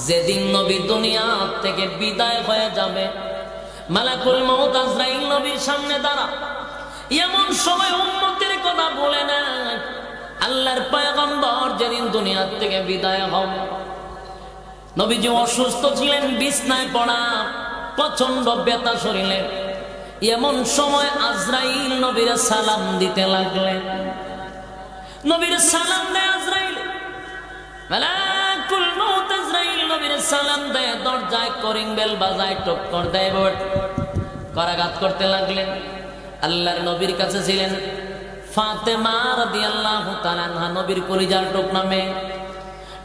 যেদিন নবী দুনিয়া থেকে বিদায় হয়ে যাবে, মালাকুল মউত আজরাইল নবীর সামনে দাঁড়া। এমন সময় উম্মতের কথা বলে না, আল্লাহর পয়গম্বর যেদিন দুনিয়া থেকে বিদায় হবে, নবীজি অসুস্থ ছিলেন, বিছনায় পড়া, প্রচন্ড ব্যথা শরীরে। এমন সময় আজরাইল নবীর সালাম দিতে লাগলেন। নবীর সালাম দেয় আজরাইল, মালাকুল মউত আজরাইল নবীর সালাম দেয়, দরজায় করিং বেল বাজায়, টক্কর দেয়, করাঘাত করতে লাগলেন। আল্লাহর নবীর কাছে ছিলেন ফাতেমা রাদিয়াল্লাহু তাআলা আনহা, নবীর কলিজার টুকরা মেয়ে।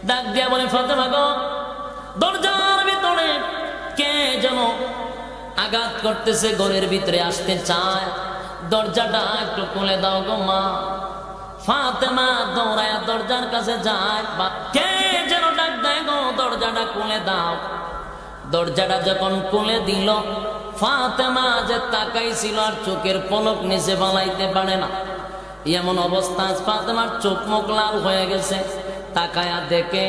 ডাক দিয়া বলে, ফাতেমা গো, দরজার ভিতরে কে যেন আঘাত করতেছে, ঘরের ভিতরে আসতে চায়, দরজাটা একটু খুলে দাও গো মা। ফাতেমা দৌড়ায়া দরজার কাছে যায়, কে যেন ডাক দেয় গো, দরজাটা খুলে দাও। দরজাটা যখন খুলে দিল, ফাতেমা যে তাকাইছিল আর চোখের পলক নিচে বানাইতে পারে না, এমন অবস্থা ফাতেমার চোখ মুখ লাল হয়ে গেছে। তাকায়া দেখে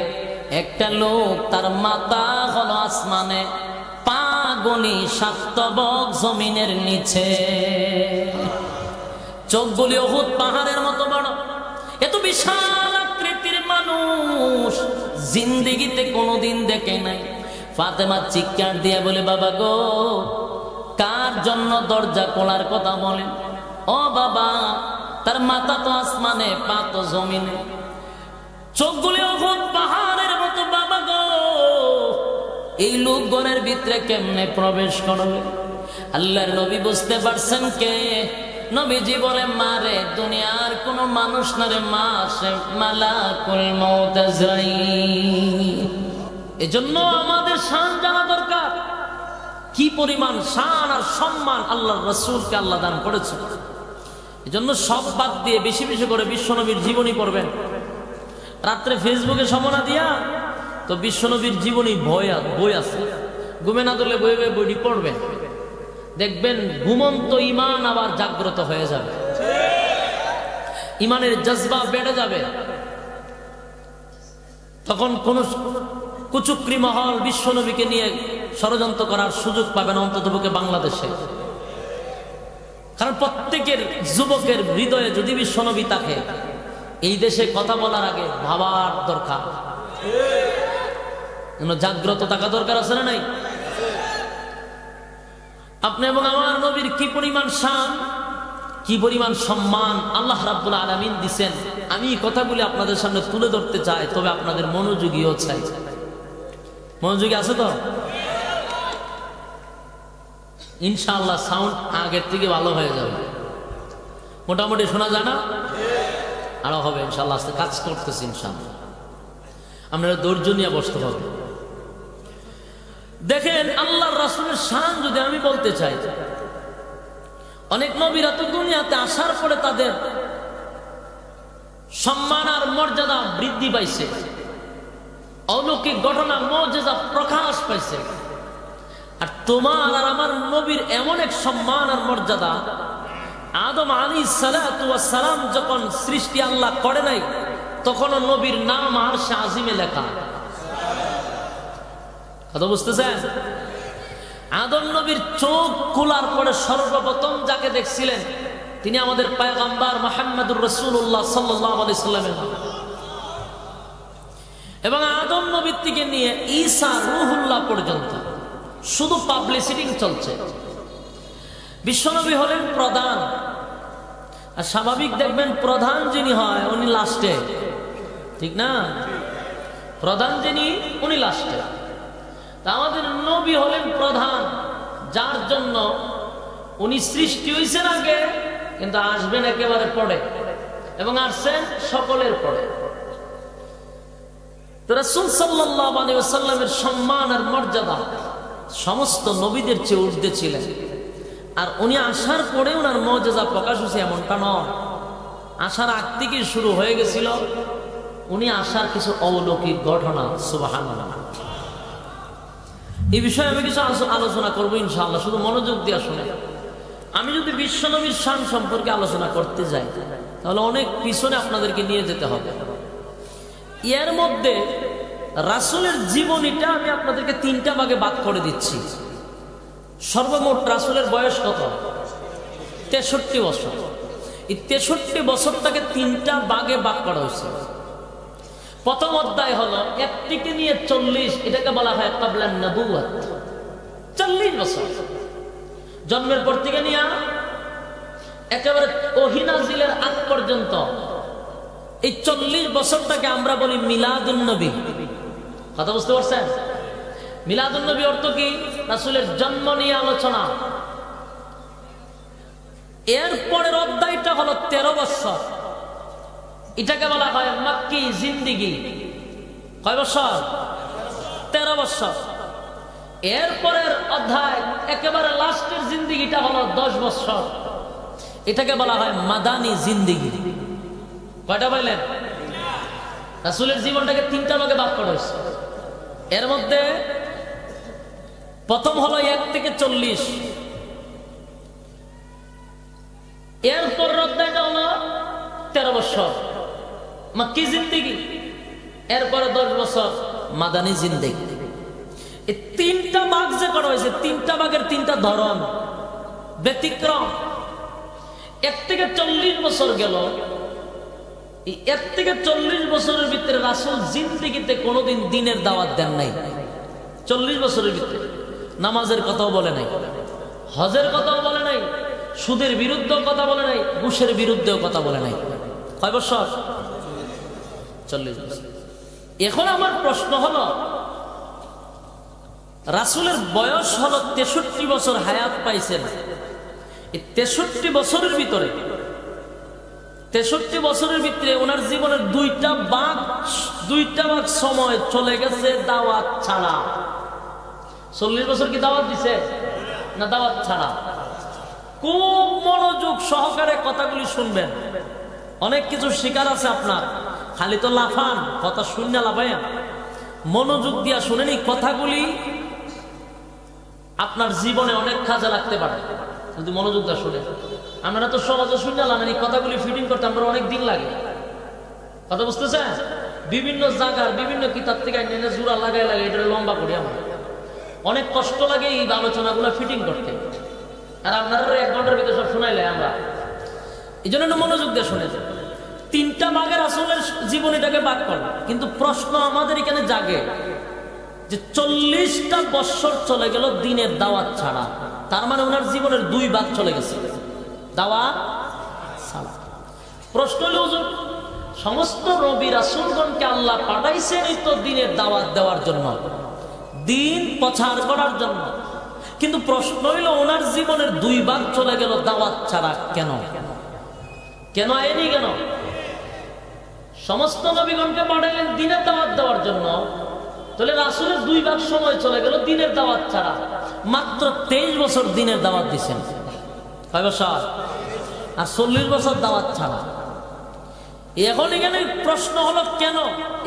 একটা লোক, তার মাথা হলো আসমানে, পা গলি সাতবক জমিনের নিচে, চোখগুলি উহুদ পাহাড়ের মতো বড়। এত বিশাল আকৃতির মানুষ জিন্দেগিতে কোনোদিন দেখে নাই। ফাতেমা চিৎকার দিয়ে বলে, বাবা গো, কার জন্য দরজা খোলার কথা বলেন? ও বাবা, তার মাথা তো আসমানে, পা তো জমিনে, চোখগুলি উহুদ পাহাড়ের মতো। বাবা গো, এই লোক ঘরের ভিতরে কেমনে প্রবেশ করবে? আল্লাহর নবী বুঝতে পারছেন কে। নবীজি বলে, মারে দুনিয়ার কোন মানুষ না রে মা, সে মালাকুল মউত আজরাইল। এজন্য আমাদের শান জানা দরকার, কি পরিমাণ শান আর সম্মান আল্লাহর রাসূলকে আল্লাহ দান করেছে। এজন্য সব বাদ দিয়ে বেশি বেশি করে বিশ্বনবীর জীবনী পড়বেন। রাত্রে ফেসবুকে সমনা দিয়া তো বিশ্বনবীর জীবনী বই আছে, ঘুমে না ধরলে বই বইটি পড়বেন, দেখবেন ঘুমন্ত ইমান আবার জাগ্রত হয়ে যাবে, ইমানের জজবা বেড়ে যাবে। তখন কোন কুচুকরি মহল বিশ্বনবীকে নিয়ে ষড়যন্ত্র করার সুযোগ পাবে না, অন্ততপক্ষে বাংলাদেশে। কারণ প্রত্যেকের যুবকের হৃদয়ে যদি বিশ্বনবী থাকে, এই দেশে কথা বলার আগে ভাবার দরকার, জাগ্রত থাকা দরকার আছে না নাই? আপনি এবং আমার নবীর কি পরিমাণ শান, কি পরিমাণ সম্মান আল্লাহ রাব্বুল আলামিন দিবেন, আমি এই কথাগুলি আপনাদের সামনে তুলে ধরতে চাই। তবে আপনাদের মনোযোগীও চাই। মনোযোগী আছে তো? ইনশাআল্লাহ সাউন্ড আগের থেকে ভালো হয়ে যাবে, মোটামুটি শোনা যায় না? আরো হবে ইনশাআল্লাহ, আস্তে কাজ করতেছি ইনশাআল্লাহ। আপনারা ধৈর্য নিয়ে বসতে হবে। দেখেন, আল্লাহর রাসূলের শান যদি আমি বলতে চাই, অনেক নবীরা তো দুনিয়াতে আসার পরে তাদের সম্মান আর মর্যাদা বৃদ্ধি পাইছে, অলৌকিক ঘটনা মুজিজা প্রকাশ পাইছে। আর তোমার আর আমার নবীর এমন এক সম্মান আর মর্যাদা, আদম আলাইহিস সালাতু ওয়াস সালাম যখন সৃষ্টি আল্লাহ করে নাই, তখনও নবীর নাম আরশে আজিমে লেখা। কথা বুঝতেছেন? আদম নবীর চোখ খোলার পরে সর্বপ্রথম যাকে দেখছিলেন তিনি আমাদের পয়গম্বর মুহাম্মদুর রাসূলুল্লাহ সাল্লাল্লাহু আলাইহি সাল্লামের। এবং আদম নবীর থেকে নিয়ে ঈসা রূহুল্লাহ পর্যন্ত শুধু পাবলিসিটি চলছে। বিশ্বনবী হলেন প্রধান, আর স্বাভাবিক দেখবেন প্রধান যিনি হয় উনি লাস্টে, ঠিক না? প্রধান যিনি উনি লাস্টে। তা আমাদের নবী হলেন প্রধান, যার জন্য উনি সৃষ্টি হয়েছেন আগে, কিন্তু আসবেন একেবারে পরে, এবং আসছেন সকলের পরে। তো রাসূল সাল্লাল্লাহু আলাইহি ওয়াসাল্লামের সম্মান আর মর্যাদা সমস্ত নবীদের চেয়ে ঊর্ধ্বে ছিলেন। আর উনি আসার পরে ওনার মুজিজা প্রকাশ হয়েছে এমনটা নয়, আসার আগ থেকে শুরু হয়ে গেছিল। উনি আসার কিছু অলৌকিক ঘটনা, সুবহানাল্লাহ। এই বিষয়ে আমি কিছু আলোচনা করবো ইনশাআল্লাহ, শুধু মনোযোগ দিয়ে শুনে। আমি যদি বিশ্বনবীর শান সম্পর্কে আলোচনা করতে যাই তাহলে অনেক পিছনে আপনাদেরকে নিয়ে যেতে হবে। এর মধ্যে রাসূলের জীবনীটা আমি আপনাদেরকে তিনটা ভাগে ভাগ করে দিচ্ছি। সর্বমোট রাসূলের বয়স কত? 63 বছর। এই 63 বছরটাকে তিনটা ভাগে ভাগ করা হয়েছে। প্রথম অধ্যায় হলো 1 থেকে নিয়ে 40, এটাকে বলা হয় ক্বাবলান নবুওয়াত। 40 বছর জন্মের পর থেকে নিয়ে একেবারে ওহী নাজিলের আগ পর্যন্ত এই 40 বছরটাকে আমরা বলি মিলাদুন নবী। কথা বুঝতে পারছেন? মিলাদুন নবী অর্থ কি? রাসূলের জন্ম নিয়ে আলোচনা। এর পরের অধ্যায়টা হলো 13 বছর, এটাকে বলা হয় মাক্কি জিন্দেগি। কয় বছর? 13 বছর। এরপরের অধ্যায় একেবারে লাস্টের জিন্দেগিটা হলো 10 বছর, এটাকে বলা হয় মাদানী জিন্দেগি। কয়টা পাইলেন? রাসূলের জীবনটাকে তিনটা ভাগে ভাগ করা হয়েছে। এর মধ্যে প্রথম হলো 1 থেকে 40, এরপর অধ্যায়টা হলো 13 বছর মাক্কি জিন্দেগি, এরপরে 10 বছর মাদানী জিন্দেগি। এই তিনটা ভাগ যে করা হয়েছে, তিনটা ভাগের তিনটা ধরন ব্যতিক্রম। 1 থেকে 40 বছর গেল, এই 1 থেকে 40 বছরের ভিতরে রাসূল জিন্দেগিতে কোনোদিন দ্বীনের দাওয়াত দেন নাই। 40 বছরের ভিতরে নামাজের কথাও বলে নাই, হজের কথাও বলে নাই, সুদের বিরুদ্ধেও কথা বলে নাই, ঘুষের বিরুদ্ধেও কথা বলে নাই। কয় বছর? 40 বছর। এখন আমার প্রশ্ন হলো, রাসূলের বয়স হলো 63 বছর হায়াত পাইছেন। এই 63 বছরের ভিতরে 63 বছরের ভিতরে ওনার জীবনের দুইটা ভাগ সময় চলে গেছে দাওয়াত ছাড়া। 40 বছর কি দাওয়াত দিছে না দাওয়াত ছাড়া? খুব মনোযোগ সহকারে কথাগুলি শুনবেন, অনেক কিছু শিকার আছে আপনার। খালি তো লাফান, কথা শুনে লাফায়, মনোযোগ দিয়া শুনেন। এই কথাগুলি আপনার জীবনে অনেক কাজে লাগতে পারে যদি মনোযোগ দিয়ে শুনে। আমরা তো সমাজে শুনলাম, এই কথাগুলি ফিটিং করতে আমরা অনেক দিন লাগে। কথা বুঝতেছেন? বিভিন্ন জায়গার বিভিন্ন কিতাব থেকে জোড়া লাগাই লাগে, এটা লম্বা করি আমরা, অনেক কষ্ট লাগে এই আলোচনাগুলো ফিটিং করতে। আর আপনারা 1 ঘন্টার ভিতরে সব শোনাইলে আমরা, এই জন্য মনোযোগ দিয়ে শুনে। তিনটা ভাগের রাসূলের জীবনীটাকে ভাগ করা, কিন্তু প্রশ্ন আমাদের এখানে জাগে যে 40টা বছর চলে গেল দ্বীনের দাওয়াত ছাড়া, তার মানে ওনার জীবনের 2 ভাগ চলে গেছে দাওয়াত ছাড়া। প্রশ্ন হলো, হুজুর সমস্ত নবী রাসূলগণকে আল্লাহ পাঠাইছেন এই তো দ্বীনের দাওয়াত দেওয়ার জন্য, দ্বীন প্রচার করার জন্য, কিন্তু প্রশ্ন হইল ওনার জীবনের 2 ভাগ চলে গেল দাওয়াত ছাড়া কেন? কেন আইনি? কেন? সমস্ত নবীগণকে পাঠাইলেন দ্বীনের দাওয়াত দেওয়ার জন্য, তাহলে রাসূলের 2 ভাগ সময় চলে গেল দ্বীনের দাওয়াত ছাড়া। মাত্র 23 বছর দ্বীনের দাওয়াত দিয়েছেন। কয় বছর? আর 40 বছর দাওয়াত ছাড়া। এখন এখানে প্রশ্ন হলো কেন?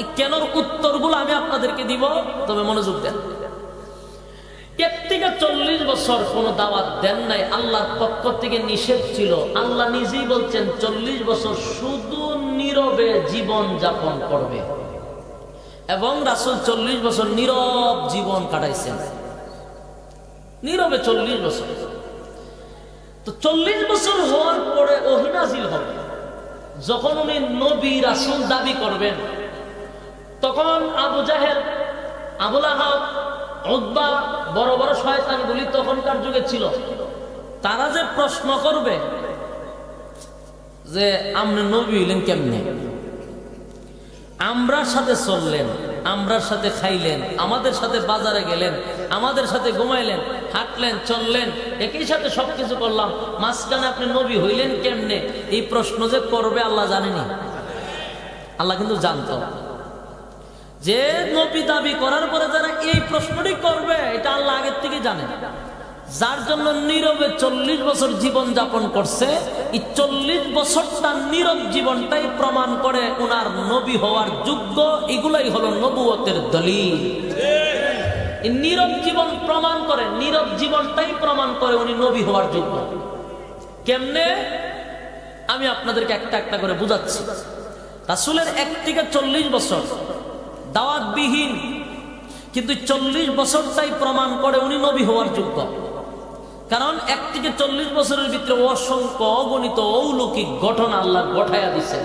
এই কেনর উত্তরগুলো আমি আপনাদেরকে দিব, তবে মনোযোগ দেন। 1 থেকে 40 বছর কোন দাওয়াত দেন নাই, আল্লাহর পক্ষ থেকে নিষেধ ছিল। আল্লাহ নিজেই বলছেন 40 বছর শুধু নীরবে জীবন যাপন করবে, এবং রাসূল 40 বছর নীরব জীবন কাটাইছেন, নীরবে 40 বছর। তো 40 বছর হওয়ার পরে ওহী নাযিল হবে। যখন উনি নবী রাসূল দাবি করবেন, তখন আবু জাহেল, আবু লাহাব, উতবা, বড় বড় শয়তানগুলি তখনকার যুগে ছিল। তারা যে প্রশ্ন করবে যে আপনি নবী হইলেন কেমনে? আমরার সাথে চললেন, আমরার সাথে খাইলেন, আমাদের সাথে বাজারে গেলেন, আমাদের সাথে ঘুমাইলেন, হাঁটলেন, চললেন, একই সাথে সবকিছু করলাম, মাঝখানে আপনি নবী হইলেন কেমনে? এই প্রশ্ন যে করবে আল্লাহ জানেনি? আল্লাহ কিন্তু জানতো যে নবী দাবি করার পরে যারা এই প্রশ্নটি করবে, এটা আল্লাহ আগের থেকে জানেন। যার জন্য নীরবে 40 বছর জীবন যাপন করছে। এই 40 বছরটা নীরব জীবনটাই প্রমাণ করে উনার নবী হওয়ার যোগ্য। এগুলাই হলো নবুয়তের দলিল। এই নীরব জীবন প্রমাণ করে, নীরব জীবনটাই প্রমাণ করে উনি নবী হওয়ার যোগ্য। কেমনে? আমি আপনাদেরকে একটা একটা করে বুঝাচ্ছি। রাসূলের 1 থেকে 40 বছর দাওয়াতবিহীন, কিন্তু 40 বছরটাই প্রমাণ করে উনি নবী হওয়ার যোগ্য। কারণ 1 থেকে 40 বছরের ভিতরে অসংখ্য অগণিত অলৌকিক ঘটনা আল্লাহ ঘটাইয়া দিছে।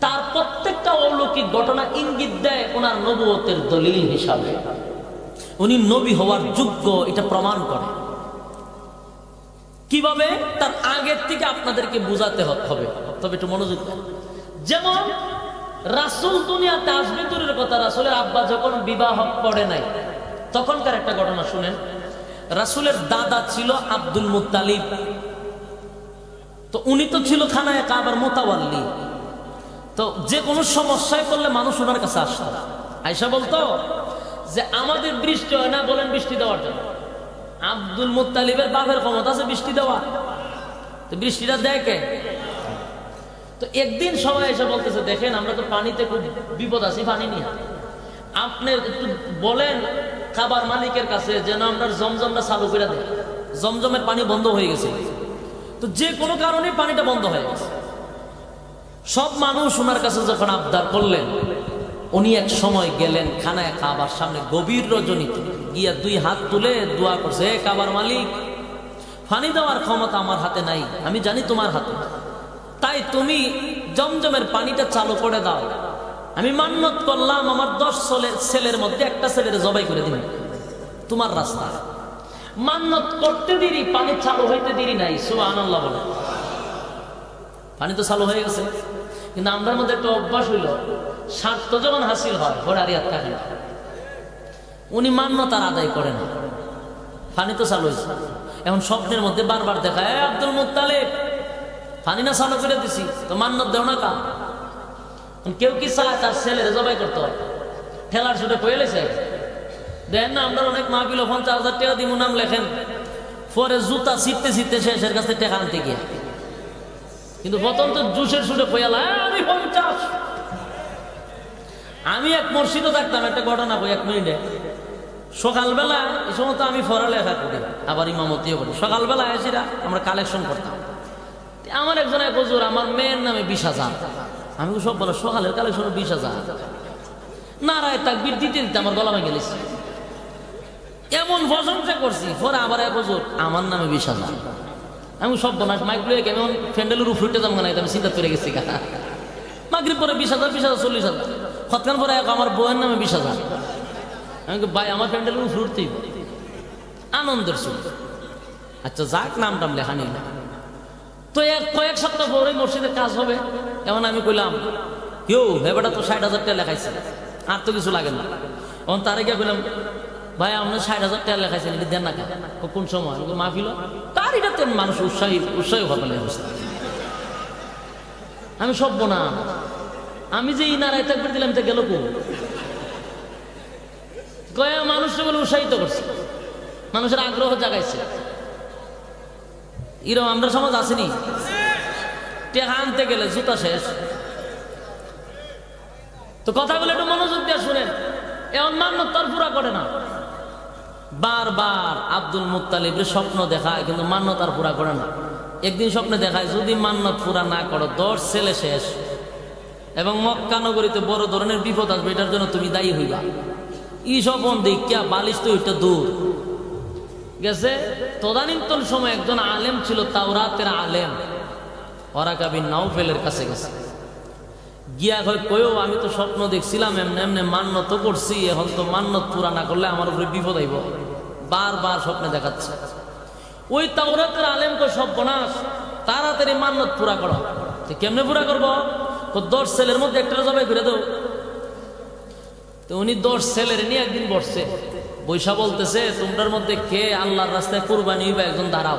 তার প্রত্যেকটা অলৌকিক ঘটনা ইঙ্গিত দেয় ওনার নবুয়তের দলিল হিসাবে, উনি নবী হওয়ার যোগ্য, এটা প্রমাণ করে। কিভাবে? তার আগের থেকে আপনাদেরকে বুঝাতে হবে, তবে একটু মনোযোগ দেন। যেমন রাসূল দুনিয়াতে আসবে দূরের কথা, রাসূলের আব্বা যখন বিবাহ করে নাই তখনকার একটা ঘটনা শুনেন। রাসূলের দাদা ছিল আব্দুল মুত্তালিব, তো উনি তো ছিল খানায়ে কাবার মুতাওয়াল্লি। তো যে কোনো সমস্যায় পড়লে মানুষ ওনার কাছে আসতো, আয়েশা বলতো যে আমাদের বৃষ্টি হয় না, বলেন বৃষ্টি দেওয়ার জন্য। আব্দুল মুত্তালিবের বাপের ক্ষমতা আছে বৃষ্টি দেওয়া, তো বৃষ্টিটা দেয় কে? তো একদিন সবাই এসে বলতেছে, দেখেন আমরা তো পানিতে খুব বিপদ আছি, পানি নিয়ে আপনি একটু বলেন খাবার মালিকের কাছে যেন আমরা জমজমটা চালু করে দেয়। জমজমের পানি বন্ধ হয়ে গেছে, তো যে কোনো কারণে পানিটা বন্ধ হয়ে গেছে। সব মানুষ ওনার কাছে যখন আবদার করলেন, উনি এক সময় গেলেন খানায় কাবার সামনে গভীর রজনীতে গিয়া 2 হাত তুলে দোয়া করছে, হে কাবার মালিক, পানি দেওয়ার ক্ষমতা আমার হাতে নাই, আমি জানি তোমার হাতে, তাই তুমি জমজমের পানিটা চালু করে দাও। আমি মান্নত করলাম আমার 10 ছেলের মধ্যে একটা ছেলের জবাই করে দিন তোমার রাস্তা। মান্নত করতে দেরি, পানি চালু হইতে দেরি নাই। সুবহানাল্লাহ বলে। পানি তো চালু হয়ে গেছে, কিন্তু আমাদের মধ্যে একটা অভ্যাস হইল, স্বার্থ যখন হাসিল হয় পরে আর থাকে না। উনি মান্নত আর আদায় করে না, পানি তো চালু হয়েছে। এখন স্বপ্নের মধ্যে বারবার দেখা, আব্দুল মুত্তালিব পানি না চালু করে দিছি, তো মান্নত দেও না কা? কেউ কি চায় তার ছেলের জবাই করতে হয়? ঠেলার ছুটে কয়ে লেছে দেন না, আমরা অনেক মাহফিল 50,000 টাকা দিব নাম লেখেন, পরে জুতা ছিটতে ছিটতে শেষের কাছে টাকা আনতে গিয়ে, কিন্তু প্রথম তো জুসের ছুটে কয়ালা আমি 50। আমি এক মসজিদে থাকতাম, একটা ঘটনা কই 1 মিনিটে। সকালবেলা এই সময় তো আমি পড়ালেখা করি, আবার ইমামতিও করি। সকালবেলা এসেরা আমরা কালেকশন করতাম। আমার একজন এক হুজুর, আমার মেয়ের নামে 20,000। আমি সব বলো সকালের কালেকশন 20,000, নারায় তাকবীর দিতে দিতে আমার গলা ভেঙে গেছে, এমন প্রশংসা করছি। পরে আবার এক হুজুর, আমার নামে 20,000। আমি সব বনাস মাইকগুলো কেমন ফ্যান্ডেলের উপর উঠে যাবো না, আমি চিন্তা করে গেছি। মাগরিব পরে 20,000, 20,000, 40,000। হতখান পরে আমার বউয়ের নামে 20,000। আমি ভাই আমার প্যান্ডেলের উপর উঠতেই আনন্দের ছিল। আচ্ছা যাক, নাম টাম লেখা নিল। তো কয়েক সপ্তাহ পরে মসজিদের কাজ হবে, এমন আমি কইলাম কেউ হেবাটা তো 60,000 টাকা লেখাইছে, আর তো কিছু লাগে না। এখন তারে গিয়ে কইলাম, ভাই আপনার 60,000 টাকা লেখাইছেন, এটা দেন না কেন? কোন সময় মাহফিল? তার এটা তেমন মানুষ উৎসাহী ভাবলে অবস্থা। আমি সব না, আমি যে ইনারায় তাকবীর দিলাম তা গেল কোন? কয়েক মানুষকে বলে উৎসাহিত করছে, মানুষের আগ্রহ জাগাইছে। এরকম আমরা সমাজ আসেনি, টেকা আনতে গেলে জুতা শেষ। তো কথাগুলো একটু মনোযোগ দিয়ে শুনেন। এমন মান্নত তার পুরা করে না, বারবার আব্দুল মুত্তালিবের স্বপ্ন দেখায়, কিন্তু মান্নত আর পুরা করে না। একদিন স্বপ্নে দেখায়, যদি মান্নত পুরা না করো 10 ছেলে শেষ, এবং মক্কা নগরীতে বড় ধরনের বিপদ আসবে, এটার জন্য তুমি দায়ী হইবা। ই স্বপন দেখিয়া বালিশ তো ওইটা দূর গেছে। তদানীন্তন সময় একজন আলেম ছিল, তাওরাতের আলেম, ওরাকা বিন নাউফেলের কাছে গেছে। গিয়া কয়ও আমি তো স্বপ্ন দেখছিলাম এমনি এমনি মান্নত করছি, এখন তো মান্নত পুরা না করলে আমার উপরে বিপদ আইব, বারবার স্বপ্নে দেখাচ্ছে। ওই তাওরাতের আলেম কই সর্বনাশ, তাড়াতাড়ি মান্নত পুরা করো। কেমনে পুরা করবো? 10 ছেলের মধ্যে একটা জবাই করে দাও। তো উনি 10 ছেলের নিয়ে একদিন বসছে, বৈশা বলতেছে, তোমরার মধ্যে কে আল্লাহর রাস্তায় কুরবানি হইবে একজন দাঁড়াও।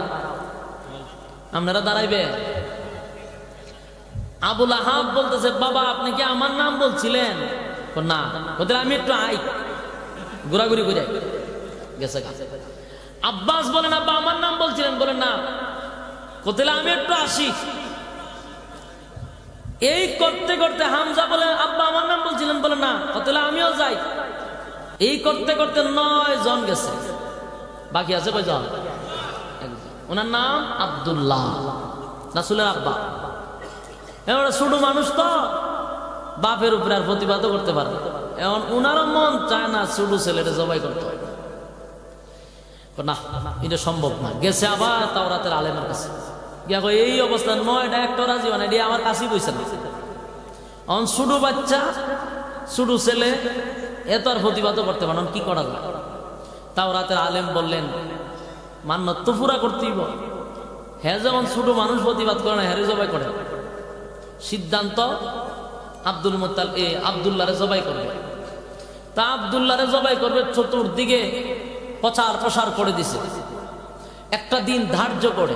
আপনারা দাঁড়াইবে? আবুল আহাব বলতেছে, বাবা আপনি কি আমার নাম বলছিলেন? না, ওদের আমি একটু আই ঘোরাঘুরি করে গেছে। আব্বাস বলেন, আব্বা আমার নাম বলছিলেন? বলেন না। কোথায় আমি একটু আসি। এই করতে করতে হামজা বলে, আব্বা আমার নাম বলছিলেন? বলে না। কোথায় আমিও যাই। এই করতে করতে 9 জন গেছে, বাকি আছে কয়জন? ওনার নাম আব্দুল্লাহ, রাসূলের আব্বা। এবার ছোট মানুষ তো বাপের উপরে আর প্রতিবাদও করতে পারে না। এখন উনারও মন চায় না ছোট ছেলেটা জবাই করতে হয়, না এটা সম্ভব না। গেছে আবার তাওরাতের আলেমের কাছে, গিয়া কই এই অবস্থা 9টা একটা রাজি মানে এটা আমার কাছেই বইছে না। এখন ছোট বাচ্চা ছোট ছেলে এত আর প্রতিবাদও করতে পারে না, কি করা যায়? তাওরাতের আলেম বললেন মান্যত তো পুরা করতেই। হ্যাঁ যেমন ছোট মানুষ প্রতিবাদ করে না, হ্যারে জবাই করে। সিদ্ধান্ত আব্দুল্লাহরে জবাই করবে। তা আব্দুল্লাহরে জবাই করবে, চতুর্দিকে প্রচার প্রসার করে দিছে। একটা দিন ধার্য করে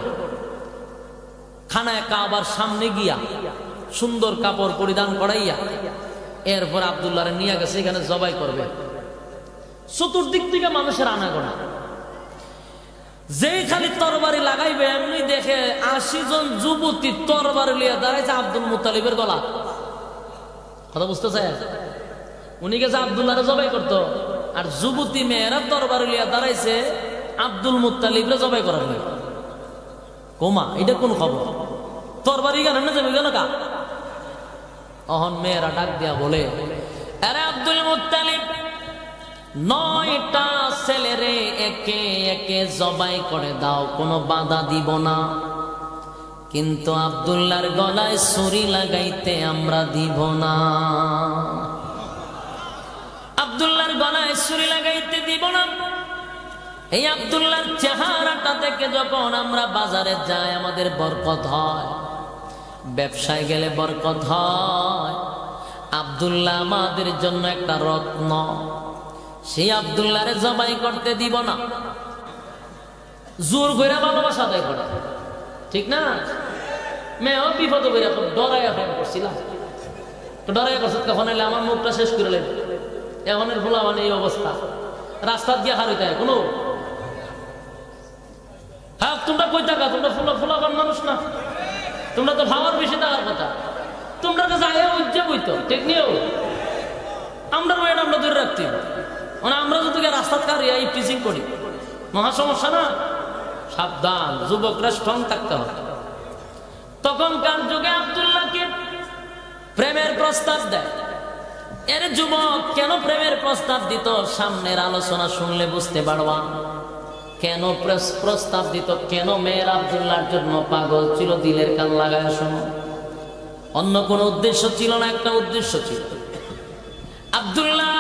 খানায় কাবার সামনে গিয়া সুন্দর কাপড় পরিধান করাইয়া এরপর আব্দুল্লাহরে নিয়ে গেছে, এখানে জবাই করবে। চতুর্দিক থেকে মানুষের আনাগোনা, যেই খালি তরবারি লাগাইবে এমনি দেখে 80 জন যুবতী তরবারি লিয়ে দাঁড়াইছে আব্দুল মুত্তালিবের গলা। কথা বুঝতেছে? উনি গেছে আব্দুল্লাহরে জবাই করতো, আর যুবতী মেয়েরা তরবারি লিয়ে দাঁড়াইছে আব্দুল মুত্তালিবরে জবাই করার লাগে। কোমা এটা কোন খবর? তরবারি কেন না যাবে কেন কা? অহন মেয়েরা ডাক দিয়া বলে, আরে আব্দুল মুত্তালিব 9টা ছেলেরে একে একে জবাই করে দাও, কোনো বাধা দিব না, কিন্তু আব্দুল্লাহর গলায় ছুরি লাগাইতে আমরা দিব না। আব্দুল্লাহর গলায় ছুরি লাগাইতে দিব না। এই আব্দুল্লাহর চেহারাটা দেখে যখন আমরা বাজারে যাই আমাদের বরকত হয়, ব্যবসায় গেলে বরকত হয়। আব্দুল্লাহ আমাদের জন্য একটা রত্ন, সেই আব্দুল্লাহরে জবাই করতে দিব না। জোর করে ভালোবাসা দেয় করে, ঠিক না? মেয়েও বিপদ করে ডরাইয়া ফেন করছিলাম, তো ডরাইয়া করছে তখন এলে আমার মুখটা শেষ করে লেন। এখনের ভোলা মানে এই অবস্থা, রাস্তা দিয়ে হারিতে কোনো। হ্যাঁ তোমরা কই টাকা, তোমরা ফুলা ফুলাবার মানুষ না, তোমরা তো ভাবার বেশি টাকার কথা, তোমরা তো যাই উজ্জা বইতো ঠিক নিয়েও আমরা ওয়েট আমরা ধরে রাখতে, মানে আমরা যদি রাস্তা কারি এই টিচিং করি মহা সমস্যা না। সাবধান, যুবকরা স্ট্রং থাকতে হবে। তখনকার যুগে আব্দুল্লাহকে প্রেমের প্রস্তাব দেয়। এর যুবক কেন প্রেমের প্রস্তাব দিত? সামনের আলোচনা শুনলে বুঝতে পারবা কেন প্রস্তাব দিত, কেন মেয়ের আব্দুল্লাহর জন্য পাগল ছিল। দিলের কান লাগায় শোনো, অন্য কোন উদ্দেশ্য ছিল না, একটা উদ্দেশ্য ছিল। আব্দুল্লাহ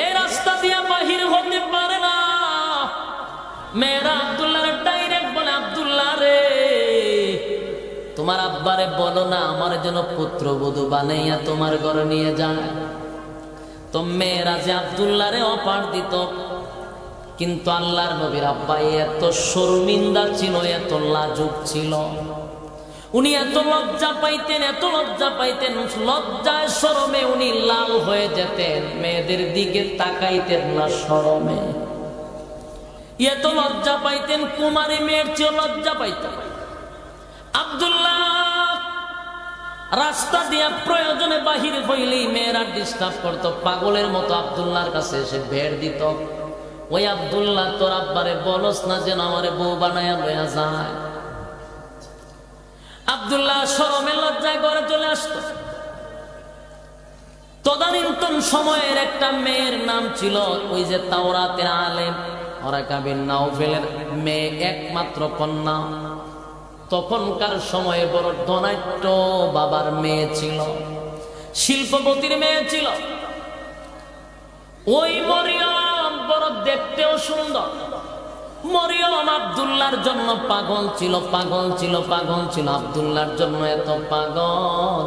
এই রাস্তা দিয়ে বাহির হতে পারে না। মেয়েরা আব্দুল্লাহর ডাইরেক্ট বলে, আব্দুল্লাহ রে তোমার আব্বারে বলো না আমার যেন পুত্রবধূ বানাইয়া তোমার ঘরে নিয়ে যায়। তো মেয়েরা যে আব্দুল্লাহরে অপার দিত, কিন্তু আল্লাহর নবীর আব্বা এত শর্মিন্দা ছিল, এত লাজুক ছিল, উনি এত লজ্জা পাইতেন, এত লজ্জা পাইতেন, লজ্জায় শরমে উনি লাল হয়ে যেতেন, মেয়েদের দিকে তাকাইতেন না শরমে। এত লজ্জা পাইতেন, কুমারী মেয়ের চেয়ে লজ্জা পাইতেন। আব্দুল্লাহ রাস্তা দিয়া প্রয়োজনে বাহির হইলেই মেয়েরা ডিস্টার্ব করতো, পাগলের মতো আব্দুল্লাহর কাছে এসে ভেড় দিত। ওই আব্দুল্লাহ তোর আব্বারে বলস না যেন আমারে বউ বানায়া লইয়া যায়। আব্দুল্লাহ শরমে লজ্জায় ঘরে চলে আসতো। তদানীন্তন সময়ের একটা মেয়ের নাম ছিল ওই যে তাওরাতের আলেম ওরাকা বিন নাওফেলের মেয়ে, একমাত্র কন্যা। তখনকার সময়ে বড় ধনাঢ্য বাবার মেয়ে ছিল, শিল্পপতির মেয়ে ছিল। ওই মরিয়ম বড় দেখতেও সুন্দর। মরিয়ম আব্দুল্লাহর জন্য পাগল ছিল, পাগল ছিল, পাগল ছিল, আব্দুল্লাহর জন্য এত পাগল।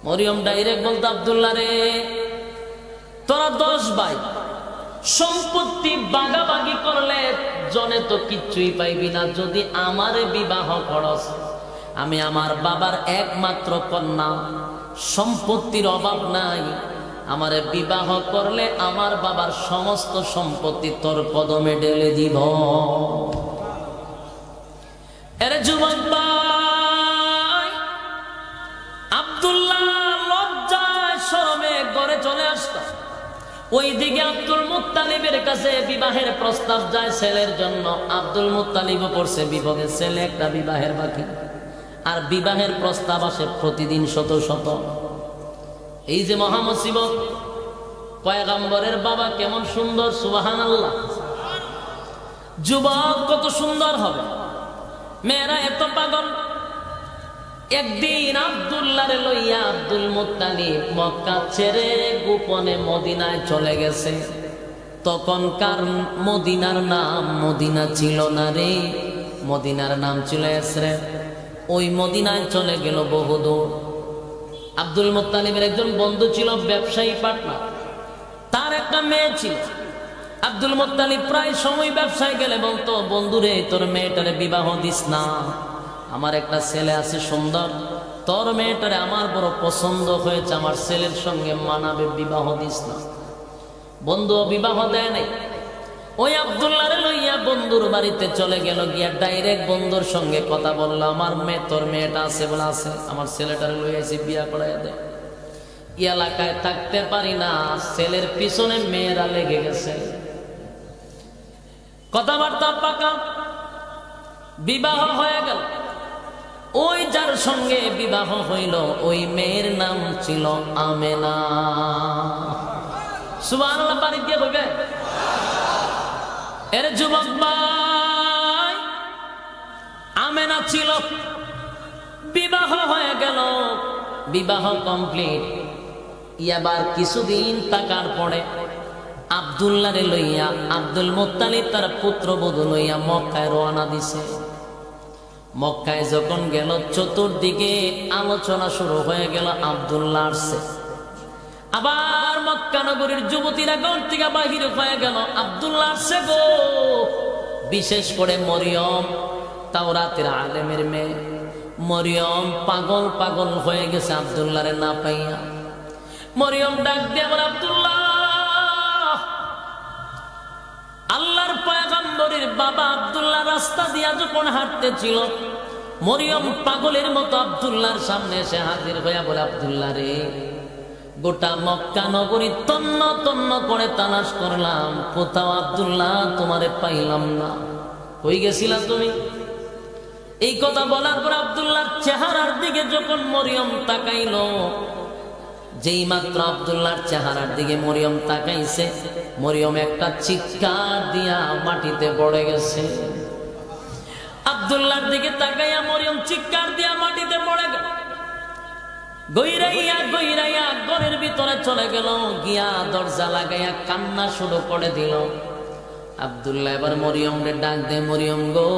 মরিয়ম ডাইরেক্ট বলতো, আব্দুল্লাহ রে তোরা 10 ভাই, সম্পত্তি বাগাবাগি করলে জনে তো কিচ্ছুই পাইবি না, যদি আমারে বিবাহ করস, আমি আমার বাবার একমাত্র কন্যা, সম্পত্তির অভাব নাই, আমারে বিবাহ করলে আমার বাবার সমস্ত সম্পত্তি তোর কদমে ঢেলে দিব। এরে যুবক ভাই, আব্দুল্লাহ লজ্জায় শরমে ঘরে চলে আসতো। ওইদিকে আব্দুল মুত্তালিবের কাছে বিবাহের প্রস্তাব যায় ছেলের জন্য। আব্দুল মুত্তালিবও পড়ছে বিপদে, ছেলে একটা বিবাহের বাকি। আর বিবাহের প্রস্তাব আসে প্রতিদিন শত শত। এই যে মহা মুসিবত, পয়গম্বরের বাবা কেমন সুন্দর, সুবহানাল্লাহ। যুবক কত সুন্দর হবে, মেয়েরা এত পাগল। একদিন আব্দুল্লাহরে লইয়া আব্দুল মুত্তালিব মক্কা ছেড়ে গোপনে মদিনায় চলে গেছে। তখনকার মদিনার নাম মদিনা ছিল না রে, মদিনার নাম ছিল ইসরাফ। ওই মদিনায় চলে গেল বহুদূর। আব্দুল মুত্তালিবের একজন বন্ধু ছিল, ব্যবসায়ী পার্টনার, তার একটা মেয়ে ছিল। আব্দুল মুত্তালিব প্রায় সময় ব্যবসায় গেলে বলতো, বন্ধুরে তোর মেয়েটারে বিবাহ দিস না, আমার একটা ছেলে আছে সুন্দর, তোর মেয়েটারে আমার বড় পছন্দ হয়েছে, আমার ছেলের সঙ্গে মানাবে, বিবাহ দিস না। বন্ধু বিবাহ দেয় নাই। ওই আব্দুল্লাহরে লইয়া বন্ধুর বাড়িতে চলে গেল, গিয়া ডাইরেক্ট বন্ধুর সঙ্গে কথা বললো, আমার মেয়ে, তোর মেয়েটা আছে বলে আছে, আমার ছেলেটারে লইয়া এসে বিয়া করাইয়া দেয়। এলাকায় থাকতে পারি না, ছেলের পিছনে মেয়েরা লেগে গেছে, কথাবার্তা পাকা, বিবাহ হয়ে গেল। ওই যার সঙ্গে বিবাহ হইল ওই মেয়ের নাম ছিল আমেনা। সুবহানাল্লাহ, বাড়ি দিয়ে কইবে এর যুবক ভাই, আমেনা ছিল, বিবাহ হয়ে গেল, বিবাহ কমপ্লিট। এবার কিছুদিন থাকার পরে আব্দুল্লাহরে লইয়া আব্দুল মুত্তালিব তার পুত্রবধূ লইয়া মক্কায় রওনা দিছে। মক্কায় যখন গেল, চতুর্দিকে আলোচনা শুরু হয়ে গেল, আব্দুল্লাহ আসছে। আবার মক্কা নগরীর যুবতীরা ঘর থেকে বাহির হয়ে গেল, আব্দুল্লাহ আসছে গো। বিশেষ করে মরিয়ম, তাওরাতের আলেমের মেয়ে মরিয়ম, পাগল পাগল হয়ে গেছে আব্দুল্লাহরে না পাইয়া। মরিয়ম ডাক দিয়ে বলে, আব্দুল্লাহ, আল্লাহর পয়গম্বরের বাবা আব্দুল্লাহ রাস্তা দিয়া যখন হাঁটতেছিল, মরিয়ম পাগলের মতো আব্দুল্লাহর সামনে এসে হাজির হইয়া বলে, আব্দুল্লাহ রে, গোটা মক্কা নগরী তন্ন তন্ন করে তালাশ করলাম, কোথাও আব্দুল্লাহ তোমারে পাইলাম না, কই গেছিলা তুমি? এই কথা বলার পর আব্দুল্লাহর চেহারার দিকে যখন মরিয়ম তাকাইল, যেই মাত্র আব্দুল্লাহর চেহারার দিকে মরিয়ম তাকাইছে, মরিয়ম একটা চিৎকার দিয়া মাটিতে পড়ে গেছে। আব্দুল্লাহর দিকে তাকাইয়া মরিয়ম চিৎকার দিয়া মাটিতে পড়ে গেল। গইরাইয়া গইরাইয়া ঘরের ভিতরে চলে গেল, গিয়া দরজা লাগাইয়া কান্না শুরু করে দিল। আব্দুল্লাহ এবার মরিয়মরে ডাক দে, মরিয়ম গো,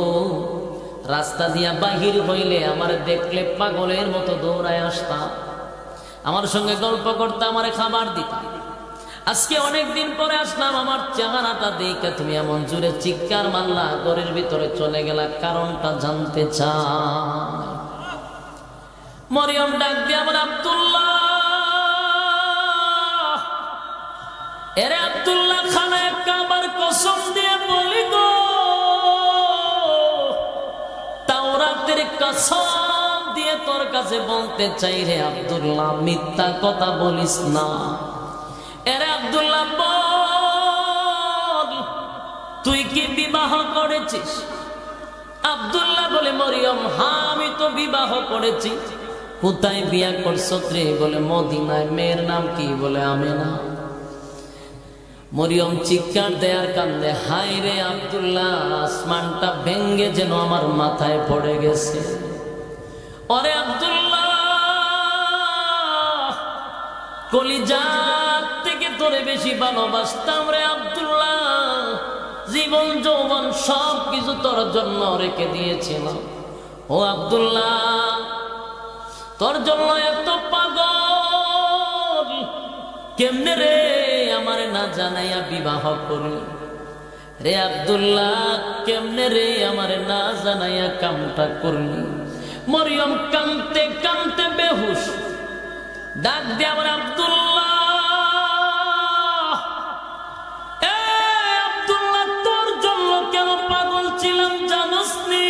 রাস্তা দিয়া বাহির হইলে আমার দেখলে পাগলের মতো দৌড়ায় আসতা, আমার সঙ্গে গল্প করতে, আমারে খাবার দিতা। আজকে অনেকদিন পরে আসলাম, আমার চেহারাটা দেখে তুমি এমন জোরে চিৎকার মারলা, ঘরের ভিতরে চলে গেলা, কারণটা জানতে চাই। মরিয়ম ডাক দিয়ে বলে, আব্দুল্লাহ, এরে আব্দুল্লাহ, খানায় কাবার কসম দিয়ে বলি গো, তাওরাতের কসম দিয়ে তোর কাছে বলতে চাই রে আব্দুল্লাহ, মিথ্যা কথা বলিস না। এরে আব্দুল্লাহ বল, তুই কি বিবাহ করেছিস? আব্দুল্লাহ বলে, মরিয়ম, হ্যাঁ আমি তো বিবাহ করেছি। কোথায় বিয়া করছ রে? বলে মদিনায়। মেয়ের নাম কি? বলে আমেনা। মরিয়ম চিৎকার দেয়ার কান্দে, হাই রে আব্দুল্লাহ, আসমানটা ভেঙ্গে যেন আমার মাথায় পড়ে গেছে। ওরে আব্দুল্লাহ, কলিজার থেকে তোরে বেশি ভালোবাসতাম রে আব্দুল্লাহ, জীবন যৌবন সব কিছু তোর জন্য রেখে দিয়েছিলাম। ও আব্দুল্লাহ, তোর জন্য এত পাগল, কেমনে রে আমারে না জানাইয়া বিবাহ করলি? রে আব্দুল্লাহ, কেমনে রে আমারে না জানাইয়া কামটা করলি? মরিয়ম কামতে কামতে বেহুশ, ডাক দিয়ে আমার, আব্দুল্লাহ, এ আব্দুল্লাহ, তোর জন্য কেন পাগল ছিলাম জানোস নি?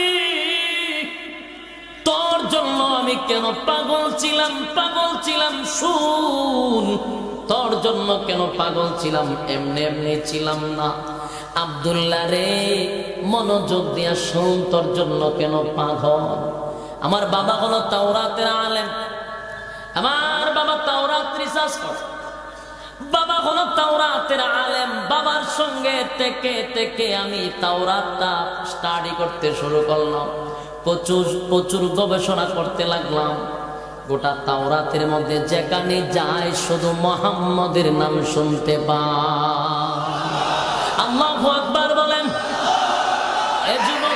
তোর জন্য আমি কেন পাগল ছিলাম? পাগল ছিলাম শুন, তোর জন্য কেন পাগল ছিলাম? এমনি এমনি ছিলাম না। আব্দুল্লাহ রে, মনোযোগ দিয়া শুন, তোর জন্য কেন পাগল? আমার বাবা হলো তাওরাতের আলেম, আমার বাবা তাওরাত রিসার্চ করে, বাবা হলো তাওরাতের আলেম। বাবার সঙ্গে থেকে থেকে আমি তাওরাতটা স্টাডি করতে শুরু করলাম, প্রচুর গবেষণা করতে লাগলাম। গোটা তাওরাতের মধ্যে যেখানে যায় শুধু মুহাম্মদের নাম শুনতে পাই। আল্লাহু আকবার বলেন। এ যুবক,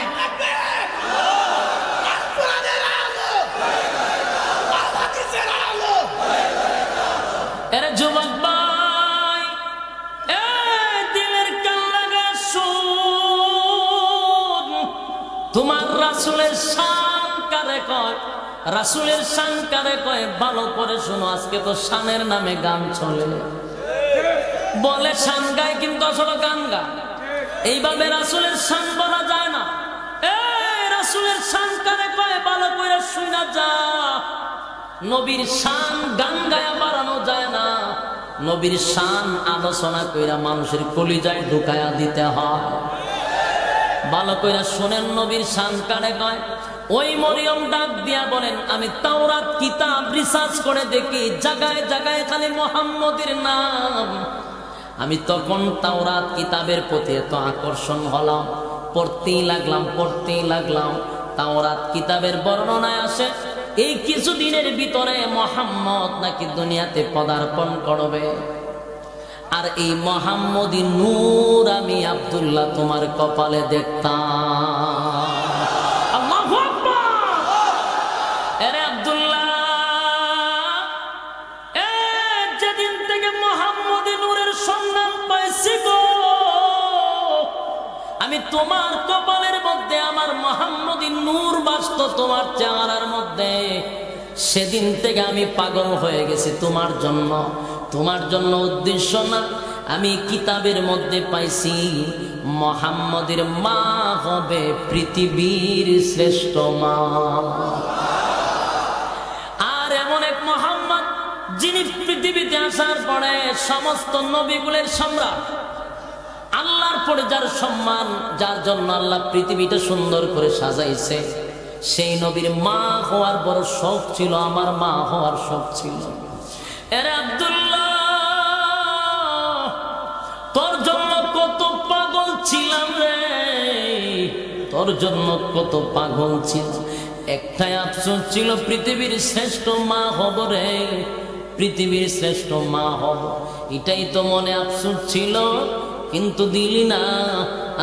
এর যুবক ভাই, এ দিলের কান লাগা শুন, তোমার রাসূলের শান কারে কয়, রাসূলের শান কারে কয় ভালো করে শোনো। আজকে তো শানের নামে গান চলে, বলে শান গায় কিন্তু আসলে গান গায়। এইভাবে রাসূলের শান বলা যায় না। এই রাসূলের শান কারে কয় ভালো করে শুনা যা। নবীর শান গান গায়া বাড়ানো যায় না, নবীর শান আলোচনা কইরা মানুষের কলিজায় ঢুকায়া দিতে হয়। ভালো কইরা শুনেন নবীর শান কারে কয়। ওই মরিয়ম ডাক দিয়া বলেন, আমি তাওরাত কিতাব রিসার্চ করে দেখি জায়গায় জায়গায় খালি মুহাম্মদের নাম। আমি তখন তাওরাত কিতাবের প্রতি এত আকর্ষণ হলাম, পড়তেই লাগলাম। তাওরাত কিতাবের বর্ণনায় আসে এই কিছুদিনের ভিতরে মুহাম্মদ নাকি দুনিয়াতে পদার্পণ করবে। আর এই মুহাম্মদী নূর আমি আব্দুল্লাহ তোমার কপালে দেখতাম। আল্লাহু আকবার। আরে আব্দুল্লাহ, যেদিন থেকে মুহাম্মদী নূরের সন্ধান পাইছি গো, আমি তোমার কপালের মধ্যে আমার মুহাম্মদী নূর বাসত তোমার চেহারার মধ্যে। সেদিন থেকে আমি পাগল হয়ে গেছি তোমার জন্য। তোমার জন্য উদ্দেশ্য না, আমি কিতাবের মধ্যে পাইছি মুহাম্মদের মা হবে পৃথিবীর শ্রেষ্ঠ মা। আর এমন এক মুহাম্মদ যিনি পৃথিবীতে আসার পরে সমস্ত নবীগুলোর সম্রাট, আল্লাহর পরে যার সম্মান, যার জন্য আল্লাহ পৃথিবীটা সুন্দর করে সাজাইছে, সেই নবীর মা হওয়ার বড় শখ ছিল, আমার মা হওয়ার শখ ছিল। এরে আব্দুল্লাহ, তোর জন্য কত পাগল ছিলাম রে, তোর জন্য কত পাগল ছিল। একটাই আফসোস ছিল, পৃথিবীর শ্রেষ্ঠ মা হব রে, পৃথিবীর শ্রেষ্ঠ মা হব, এটাই তো মনে আফসোস ছিল। কিন্তু দিলি না,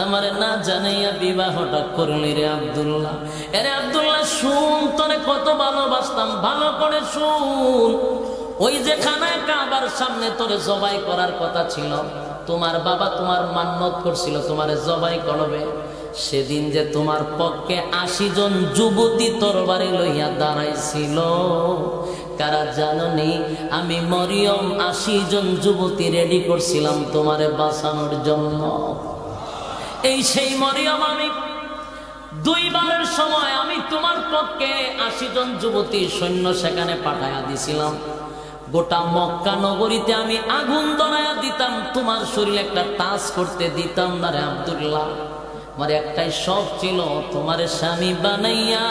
আমার না জানাইয়া বিবাহটা করলি রে আব্দুল্লাহ। এরে আব্দুল্লাহ শুন, তোরে কত ভালোবাসতাম, ভালো করে শুন। ওই যে খানায় কাবার সামনে তোরে জবাই করার কথা ছিল, তোমার বাবা তোমার মান্নত করছিল তোমারে জবাই করবে। সেদিন যে তোমার পক্ষে 80 জন যুবতী তরবারি লইয়া দাঁড়াইছিল, কারা জাননি? আমি মরিয়ম 80 জন যুবতী রেডি করছিলাম তোমারে বাঁচানোর জন্য। এই সেই মরিয়ম আমি, দুইবারের সময় আমি তোমার পক্ষে 80 জন যুবতী সৈন্য সেখানে পাঠাইয়া দিছিলাম। গোটা মক্কা নগরীতে আমি আগুন ধরাইয়া দিতাম, তোমার শরীরে একটা টাচ করতে দিতাম না রে আব্দুল্লাহ। আমার একটাই শখ ছিল, তোমার স্বামী বানাইয়া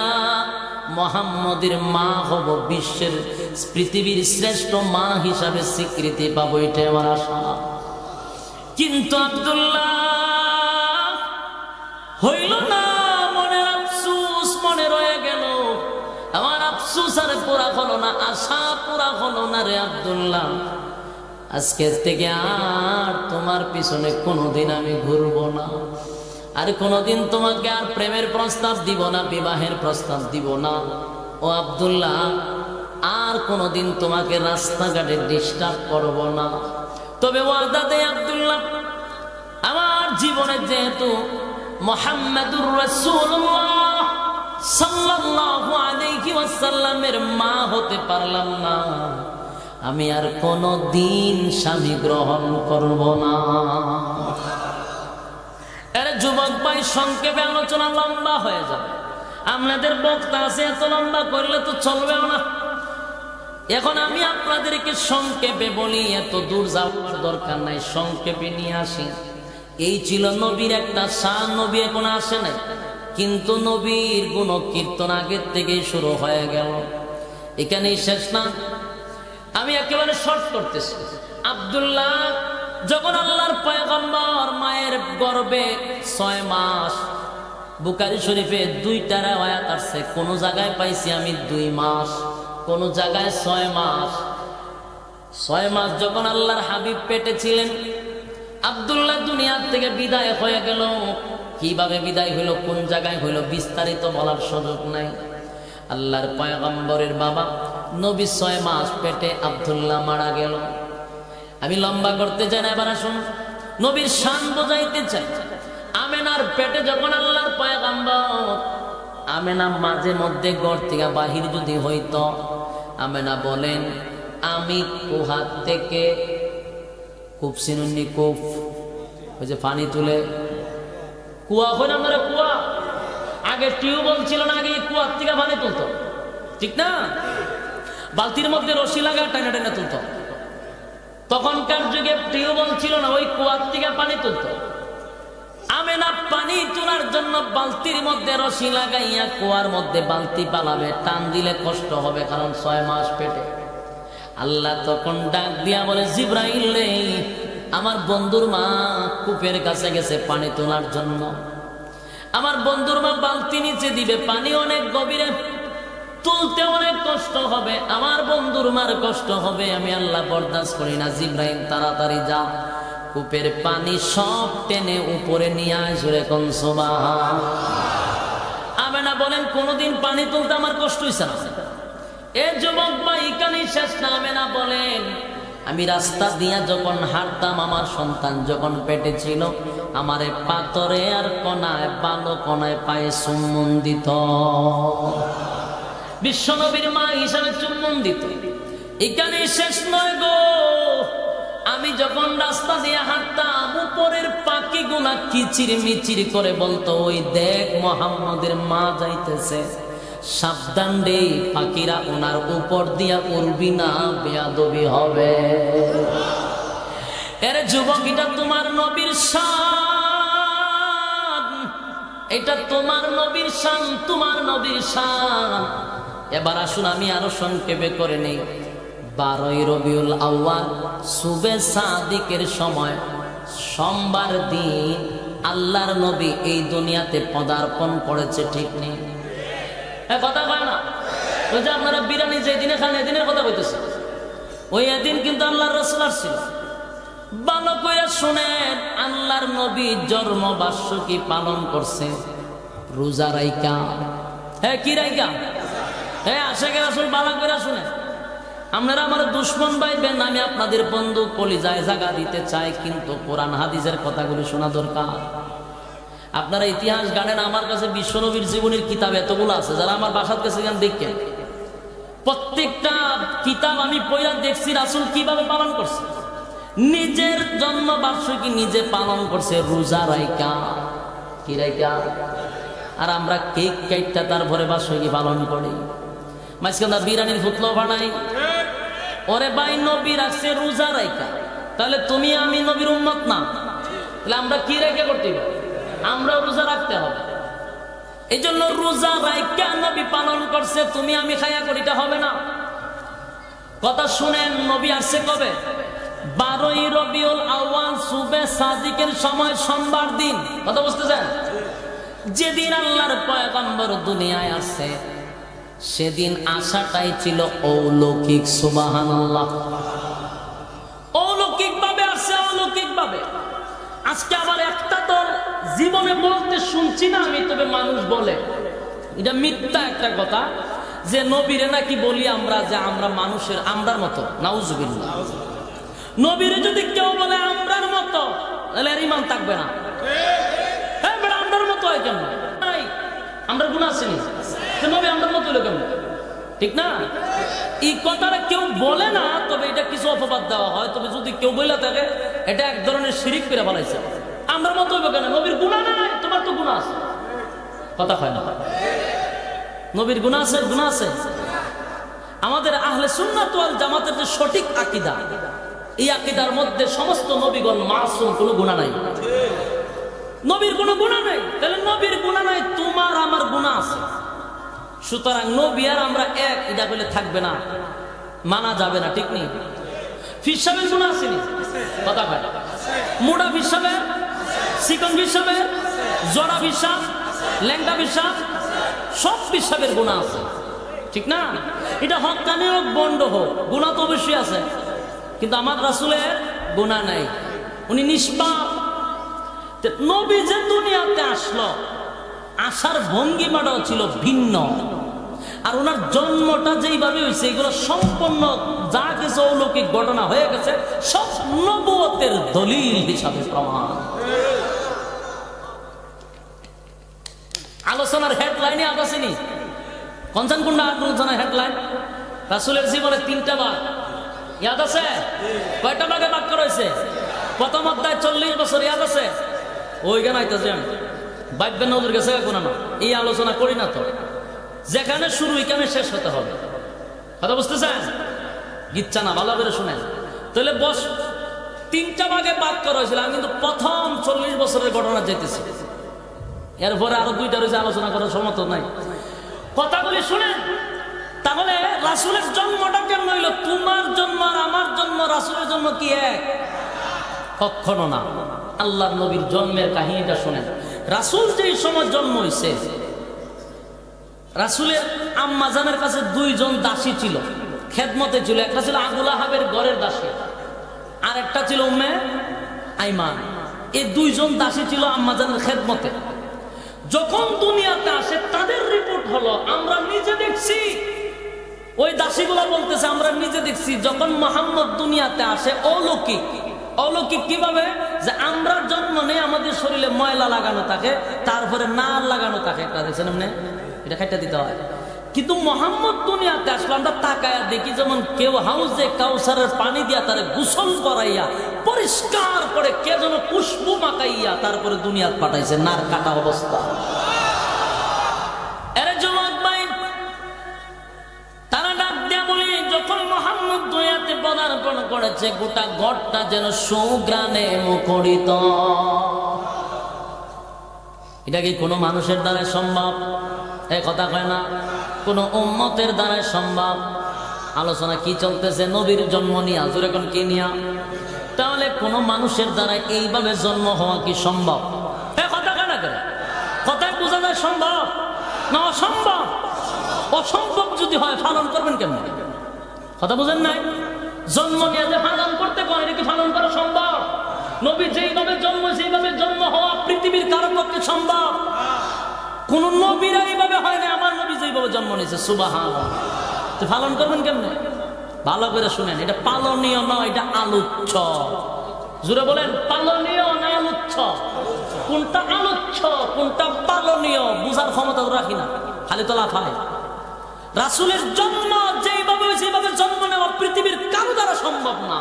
মুহাম্মদের মা হব, বিশ্বের পৃথিবীর শ্রেষ্ঠ মা হিসাবে স্বীকৃতি পাবো, এটাই আমার আশা। কিন্তু আব্দুল্লাহ হইল না, মনের আফসোস মনে রয়ে গেল। আমার আফসোস আর পুরা হলো না, আশা পুরা হলো না রে আব্দুল্লাহ। আজকের থেকে আর তোমার পিছনে কোনোদিন আমি ঘুরবো না, আর কোনোদিন তোমাকে আর প্রেমের প্রস্তাব দিব না, বিবাহের প্রস্তাব দিব না। ও আব্দুল্লাহ, আর কোনোদিন তোমাকে রাস্তাঘাটে ডিস্টার্ব করব না। তবে ওয়াদা দেই আব্দুল্লাহ, আমার জীবনে যেহেতু মুহাম্মাদুর রাসূলুল্লাহ সাল্লাল্লাহু আলাইহি ওয়াসাল্লামের মা হতে পারলাম না, আমি আর কোনোদিন স্বামী গ্রহণ করব না। আরে যুবক ভাই, সংক্ষেপে আলোচনা লম্বা হয়ে যাবে। আপনাদের বক্তা আছে, এত লম্বা করলে তো চলবেও না। এখন আমি আপনাদেরকে সংক্ষেপে বলি, এত দূর যাওয়ার দরকার নাই, সংক্ষেপে নিয়ে আসি। এই ছিল নবীর একটা শান। নবী এখন আসে নাই, কিন্তু নবীর গুণ কীর্তন আগের থেকেই শুরু হয়ে গেল। এখানেই শেষ না, আমি একেবারে শর্ট করতেছি। আব্দুল্লাহ যখন আল্লাহর পয়গম্বর মায়ের গর্ভে 6 মাস, বুখারী শরীফে 2টা আয়াত আছে, কোন জায়গায় পাইছি আমি 2 মাস, কোন জায়গায় 6 মাস। 6 মাস যখন আল্লাহর হাবিব পেটে ছিলেন, আব্দুল্লাহ দুনিয়ার থেকে বিদায় হয়ে গেল। কিভাবে বিদায় হইল, কোন জায়গায় হইল, বিস্তারিত বলার সুযোগ নাই। আল্লাহর পয়গম্বরের বাবা নবী 6 মাস পেটে, আব্দুল্লাহ মারা গেল। আমি লম্বা করতে চাই না, এবার আসুন নবীর শান বোঝাইতে চাই। আমেনার পেটে যখন আল্লাহর পয়গম্বর, আমেনা মাঝে মধ্যে ঘর থেকে বাহির যদি হইত, আমেনা বলেন আমি কুহাত থেকে কূপ চিনুননি, কূপ ওই যে পানি তুলে কুয়া হয় না, আমরা কুয়া, আগে টিউবওয়েল ছিল না, আগে কুয়ার থেকে পানি তুলতো, ঠিক না? বালতির মধ্যে রশি লাগা টানা টানা তুলতো। তখনকার যুগে টিউবওয়েল ছিল না, ওই কুয়ার থেকে পানি তুলতো। আমেনা পানি তোলার জন্য বালতির মধ্যে রশি লাগাইয়া কুয়ার মধ্যে বালতি পালাবে, টান দিলে কষ্ট হবে, কারণ 6 মাস পেটে। আল্লাহ তখন ডাক দিয়া বলে, জিবরাইল রে, আমার বন্ধুর মা কূপের কাছে গেছে পানি তোলার জন্য। আমার বন্ধুর মা বালতি নিচে দিবে, পানি অনেক গভীরে, তুলতে অনেক কষ্ট হবে, আমার বন্ধুর মার কষ্ট হবে, আমি আল্লাহ বরদাস্ত করি না। জিবরাইল তাড়াতাড়ি যা, কূপের পানি সব টেনে উপরে নিয়ে আসবে, কোন সুবহান। আমেনা বলেন কোনদিন পানি তুলতে আমার কষ্ট হইছে না। এ যুবক ভাই, এখানেই শেষ না। আমেনা বলেন আমি রাস্তা দিয়া যখন হাঁটতাম, আমার সন্তান যখন পেটে ছিল, আমারে পাথরে আর কণায়, বালো কণায় পায়ে চুম্বন দিত, বিশ্বনবীর মা হিসাবে চুম্বন দিত। এখানেই শেষ নয় গো, আমি যখন রাস্তা দিয়ে হাঁটতাম, উপরের পাখিগুলা কিচির মিচির করে বলতো, ওই দেখ মুহাম্মদের মা যাইতেছে, সাবধান রে, পাখিরা ওনার উপর দিয়া উড়বি না, বেয়াদবি হবে। এর যুবক, এটা তোমার নবীর শান, এটা তোমার নবীর শান, তোমার নবীর শান। এবার আসুন আমি আরো সংক্ষেপে করে নেই। 12ই রবিউল আউয়াল সুবে সাদিকের সময়, সোমবার দিন আল্লাহর নবী এই দুনিয়াতে পদার্পণ করেছে, ঠিক নেই? কথা কয় না? ওই যে আপনারা বিরিয়ানি যে দিনে খান, এদিনের কথা বলতেছে, ওই এদিন কিন্তু আল্লাহর রাসূল আসছিল। ভালো করে শুনেন, আল্লাহর নবী জন্মবার্ষিকী পালন করছে রোজা রাইকা। হ্যাঁ, কি রাইকা? হ্যাঁ, আশিকের রাসূল, ভালো করে শুনেন। আপনারা আমার দুশ্মন ভাইবেন, আমি আপনাদের বন্ধু, কলিজায় জায়গা দিতে চাই, কিন্তু কোরআন হাদিসের কথাগুলি শোনা দরকার। আপনারা ইতিহাস জানেন, আমার কাছে বিশ্বনবীর জীবনের কিতাব এতগুলো আছে, যারা আমার বাসার কাছে যান দেখেন, প্রত্যেকটা কিতাব আমি পড়া দেখছি রাসূল কিভাবে পালন করছে। নিজের জন্মবার্ষিকী নিজে পালন করছে রোজা রাইকা। কি রাইকা? আর আমরা কেক কাইটটা তারপরে বার্ষিকী পালন করি, মাঝখানে বিরিয়ানির ফুটলো বানাই। ওরে ভাই, নবী রাখছে রোজা রাইকা, তাহলে তুমি আমি নবীর উম্মত না? তাহলে আমরা কি রেখে করতে হবে? আমরা রোজা রাখতে হবে। এই জন্য রোজা রাইকা নবী পালন করছে, তুমি আমি খায়া করি, এটা হবে না। কথা শুনেন, নবী আসছে কবে? 12ই রবিউল আউয়াল সুবে সাদিকের সময়, সোমবার দিন। কথা বুঝতেছেন? যেদিন আল্লাহর পয়গম্বর দুনিয়ায় আসছে, সেদিন আশাটাই ছিল অলৌকিক। সুবহানাল্লাহ। অলৌকিক ভাবে আসছে, অলৌকিক ভাবে। আজকে আবার একটা দল জীবনে বলতে শুনছি না আমি, তবে মানুষ বলে, এটা মিথ্যা একটা কথা, যে নবীরে নাকি বলি আমরা যে আমরা মানুষের, আমরার মতো। নাউজুবিল্লাহ। নবীরে যদি কেউ বলে আমরার মতো, তাহলে আর ঈমান থাকবে না। হ্যাঁ, আমরার মতো হয় কেন? আমরা গুনাহ আছি, নবী আমরার মতো হলো কেমন? ঠিক না? এই কথাটা কেউ বলে না, তবে এটা কিছু অপবাদ দেওয়া হয়। তবে যদি কেউ বলে থাকে, এটা এক ধরনের শিরিক করে ফেলাইছে। আমরার মতো হইব কেন? নবীর গুনাহ নাই, তোমার তো গুনাহ আছে। কথা হয় না? নবীর গুনাহ আছে, গুনাহ আছে। আমাদের আহলে সুন্নাত ওয়াল জামাতের যে সঠিক আকীদা, এই আকীদার মধ্যে সমস্ত নবীগণ মাসুম, কোনো গুনাহ নাই। নবীর কোনো গুনাহ নাই, তাহলে নবীর গুনাহ নাই, তোমার আমার গুনাহ আছে। সুতরাং নবী আর আমরা এক, এটা বলে থাকবে না, মানা যাবে না, ঠিক নেই? ফির সাহেবের গুনাহ আছে নি? কথা কয় মোটা ফির সাহেবের, চিকন ফির সাহেবের, জড়া ফির সাহেব, ল্যাংটা ফির সাহেব, সব ফির সাহেবের গুনাহ আছে, ঠিক না? এটা হক্কানি হোক বন্ড হোক, গুনাহ তো অবশ্যই আছে, কিন্তু আমার রাসূলের গুনাহ নাই, উনি নিষ্পাপ। নবী যে দুনিয়াতে আসলো, আসার ভঙ্গিমাটাও ছিল ভিন্ন, আর ওনার জন্মটা যেইভাবে হয়েছে এগুলো সম্পূর্ণ যা কিছু অলৌকিক ঘটনা হয়ে গেছে সব নবুয়তের দলিল হিসাবে প্রমাণ। আলোচনার হেডলাইনে আসেনি কনসান কোনটা? আলোচনার হেডলাইন রাসূলের জীবনে 3টা ভাগ ইয়াদ আছে? কয়টা ভাগে ভাগ করা হয়েছে? প্রথম অধ্যায় 40 বছর ইয়াদ আছে? ওইখানে আইতাছে আমি বাইবে নজর গেছে কোনো না, এই আলোচনা করি না তো, যেখানে শুরু ওইখানে শেষ হতে হবে, কথা বুঝতেছেন? গিচ্ছা না, ভালো করে শুনেন। তাহলে বস 3টা ভাগে ভাগ করা হয়েছিল, আমি কিন্তু প্রথম 40 বছরের ঘটনা যেতেছি, এরপরে আরো 2টা রয়েছে, আলোচনা করার সমর্থ নাই, কথাগুলি শুনেন। তাহলে রাসূলের জন্মটা কেমন হইল? তোমার জন্ম আর আমার জন্ম, রাসূলের জন্ম কি এক? কখনো না। আল্লাহর নবীর জন্মের কাহিনীটা শুনেন। রাসূল যেই সময় জন্ম হয়েছে, রাসূলের আম্মা জানের কাছে 2জন দাসী ছিল, খেদমতে ছিল। একটা ছিল আবু লাহাবের ঘরের দাসী, আর একটা ছিল উম্মে আইমান। এই 2জন দাসী ছিল আম্মা জানের খেদমতে। যখন দুনিয়াতে আসে তাদের রিপোর্ট হলো, আমরা নিজে দেখছি, ওই দাসীগুলা বলতেছে আমরা নিজে দেখছি যখন মুহাম্মদ দুনিয়াতে আসে অলৌকিক। অলৌকিক কিভাবে? যে আমরা জন্ম নেই আমাদের শরীরে ময়লা লাগানো থাকে, তারপরে নাল লাগানো থাকে, একটা দেখছেন এমনি, এটা খাইটা দিতে হয়। কিন্তু মুহাম্মদ দুনিয়াতে আসলে আমরা তাকায়া দেখি যেমন কেউ হাউজে কাউসারের পানি দিয়া তারে গোসল করাইয়া পরিষ্কার করে কে যেন পুষ্প মাখাইয়া তারপরে দুনিয়াত পাঠাইছে, নার কাটা অবস্থা। এর যুবক ভাই তারা ডাক দিয়া বলি, যখন মুহাম্মদ দুনিয়াতে পদার্পণ করেছে গোটা ঘরটা যেন সুঘ্রাণে মুখরিত। এটা কি কোনো মানুষের দ্বারা সম্ভব? এই কথা কয় না, কোন উম্মতের দ্বারা সম্ভব? আলোচনা কি চলতেছে? নবীর জন্ম নিয়া, জোরে কোন কি নিয়া? তাহলে কোন মানুষের দ্বারা এইভাবে জন্ম হওয়া কি সম্ভব? এই কথা কয় না করে, কথায় বোঝা যায় সম্ভব না অসম্ভব? অসম্ভব যদি হয় পালন করবেন কেমন? কথা বুঝেন নাই? জন্ম নিয়ে যে পালন করতে কয়, এটা কি পালন করা সম্ভব? নবী যেইভাবে জন্ম, সেইভাবে জন্ম হওয়া পৃথিবীর কারো পক্ষে সম্ভব? কোন নবীরা এইভাবে হয় না, আমার নবী যেইভাবে জন্ম নিয়েছে, সুবহানাল্লাহ। তো পালন করবেন কেমনে? ভালো করে শুনেন, এটা পালনীয় নয়, এটা আলোচ্য। জোরে বলেন, পালনীয় না আলোচ্য? কোনটা আলোচ্য কোনটা পালনীয় বুঝার ক্ষমতা রাখি না, খালি তো লাফায়। রাসূলের জন্ম যেইভাবে সেইভাবে জন্ম নেওয়া পৃথিবীর কারো দ্বারা সম্ভব না,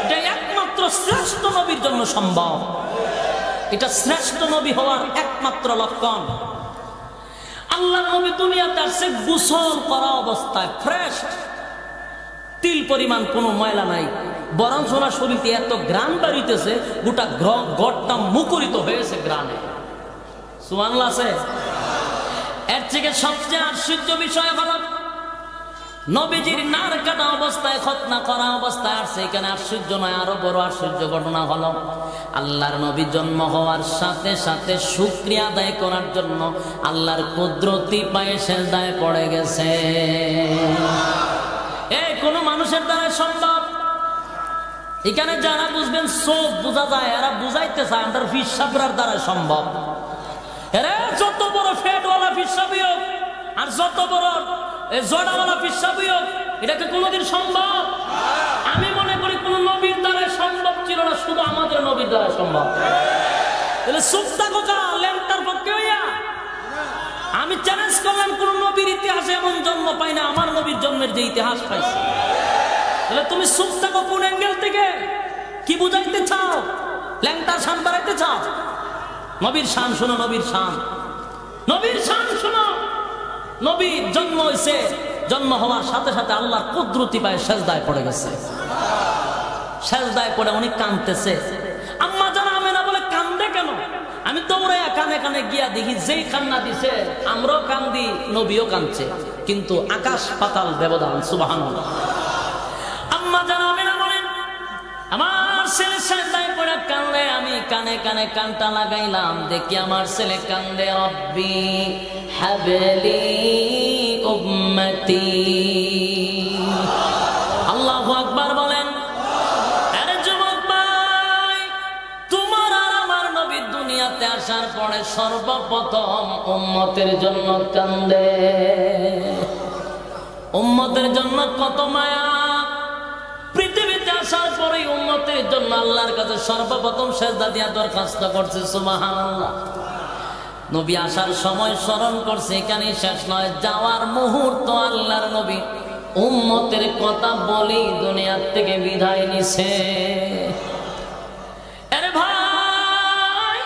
এটা একমাত্র শ্রেষ্ঠ নবীর জন্য সম্ভব। এটা শ্রেষ্ঠ নবী হওয়ার একমাত্র লক্ষণ। আল্লাহ নবী দুনিয়াতে আসছে গোসল করা অবস্থায়, ফ্রেশ, তিল পরিমাণ কোনো ময়লা নাই, বরং সোনা শরীরে এত গ্রাম বাড়িতেছে, গোটা ঘরটা মুখরিত হয়েছে গ্রামে। সুবহানাল্লাহ আছে। এর থেকে সবচেয়ে আশ্চর্য বিষয় হলো নবীজির নার কাটা অবস্থায়, খতনা করা অবস্থায় আসছে। এখানে আশ্চর্য নয়, আরো বড় আশ্চর্য ঘটনা হলো আল্লাহর নবী জন্ম হওয়ার সাথে সাথে শুকরিয়া আদায় করার জন্য আল্লাহর কুদরতি পায়ে সেজদায় পড়ে গেছে। এই কোন মানুষের দ্বারা সম্ভব? এখানে যারা বুঝবেন সব বোঝা যায়, এরা বুঝাইতে চায় আমরা ফিসাবরার দ্বারা সম্ভব। এরা যত বড় ফেটওয়ালা ফিসাবি হোক আর যত বড় জড়াওয়ালা ফিসাবি হোক, এটাকে কোনোদিন সম্ভব? আমি মনে করি কোন নবীর দ্বারা সম্ভব ছিল না, শুধু আমাদের নবীর দ্বারা সম্ভব। তাহলে সুপ্তা কোকা ল্যাংটার পক্ষে হইয়া আমি চ্যালেঞ্জ করলাম, কোন নবীর ইতিহাসে এমন জন্ম পাই না আমার নবীর জন্মের যে ইতিহাস পাইছে। তাহলে তুমি সুপ্তা কোন অ্যাঙ্গেল থেকে কি বুঝাইতে চাও? ল্যাংটার শান বাড়াইতে চাও? নবীর শান শুনো, নবীর শান, নবীর শান শুনো। নবীর জন্ম হয়েছে, জন্ম হওয়ার সাথে সাথে আল্লাহর কুদরতি পায়ে সেজদায় পড়ে গেছে। সেজদায় পড়ে উনি কাঁদতেছে। আম্মা জানা আমেনা বলে, কান্দে কেন? আমি দৌড়ে কানে কানে গিয়া দেখি যেই কান্না দিছে আমরাও কান্দি, নবীও কাঁদছে, কিন্তু আকাশ পাতাল ব্যবধান। সুবহানাল্লাহ। আম্মা জানাবেন বলেন আমার ছেলে সাজদায় পড়ে কান্দে, আমি কানে কানে কানটা লাগাইলাম, দেখি আমার ছেলে কান্দে, রব্বি হাবলি উম্মতি। আল্লাহু আকবার বলেন। আরে যুবক ভাই, তোমার আর আমার নবী দুনিয়াতে আসার পরে সর্বপ্রথম উম্মতের জন্য কান্দে। উম্মতের জন্য কত মায়া। পৃথিবীতে আসার পরে উম্মতের জন্য আল্লাহর কাছে সর্বপ্রথম সিজদা দিয়া দরখাস্ত করছে। সুবহানাল্লাহ। নবী আসার সময় স্মরণ করছে, এখানে শেষ নয়, যাওয়ার মুহূর্ত আল্লাহর নবী উম্মতের কথা বলি দুনিয়ার থেকে বিদায় নিছে। আরে ভাই,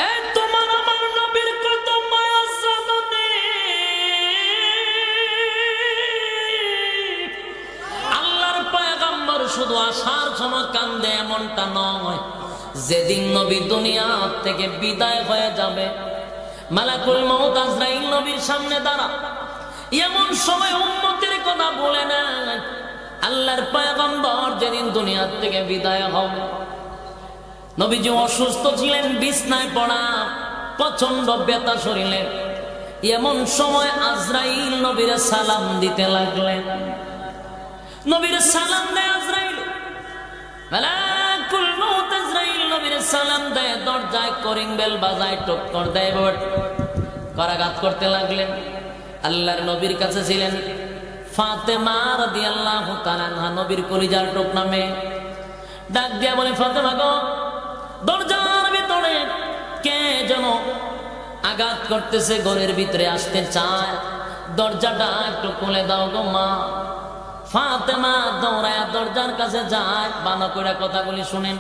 এই তোমার আমার নবীর কত মায়া জানে। আল্লাহর পয়গম্বর শুধু আসার সময় কান্দে এমনটা নয়, যেদিন নবী দুনিয়া থেকে বিদায় হয়ে যাবে, মালাকুল মউত আজরাইল নবীর সামনে দাঁড়া, এমন সময় উম্মতের কথা বলে না। আল্লাহর পয়গম্বর যেদিন দুনিয়া থেকে বিদায় হবে, নবীজি অসুস্থ ছিলেন, বিছনায় পড়া, প্রচন্ড ব্যথা শরীরে। এমন সময় আজরাইল নবীর সালাম দিতে লাগলেন। নবীর সালাম দেয় আজরাইল, মালাকুল মউত আজরাইল নবীর সালাম দেয়, দরজায় করিং বেল বাজায়, টক্কর দেয়, করাঘাত করতে লাগলেন। আল্লাহর নবীর কাছে ছিলেন ফাতেমা রাদিয়াল্লাহু তাআলা আনহা, নবীর কলিজার টুকরা মেয়ে। ডাক দিয়া বলে, ফাতেমা গো, দরজার ভিতরে কে যেন আঘাত করতেছে, ঘরের ভিতরে আসতে চায়, দরজাটা একটু খুলে দাও গো মা। ফাতেমা দৌড়ায়া দরজার কাছে যায়। বানা করে কথাগুলি শুনেন,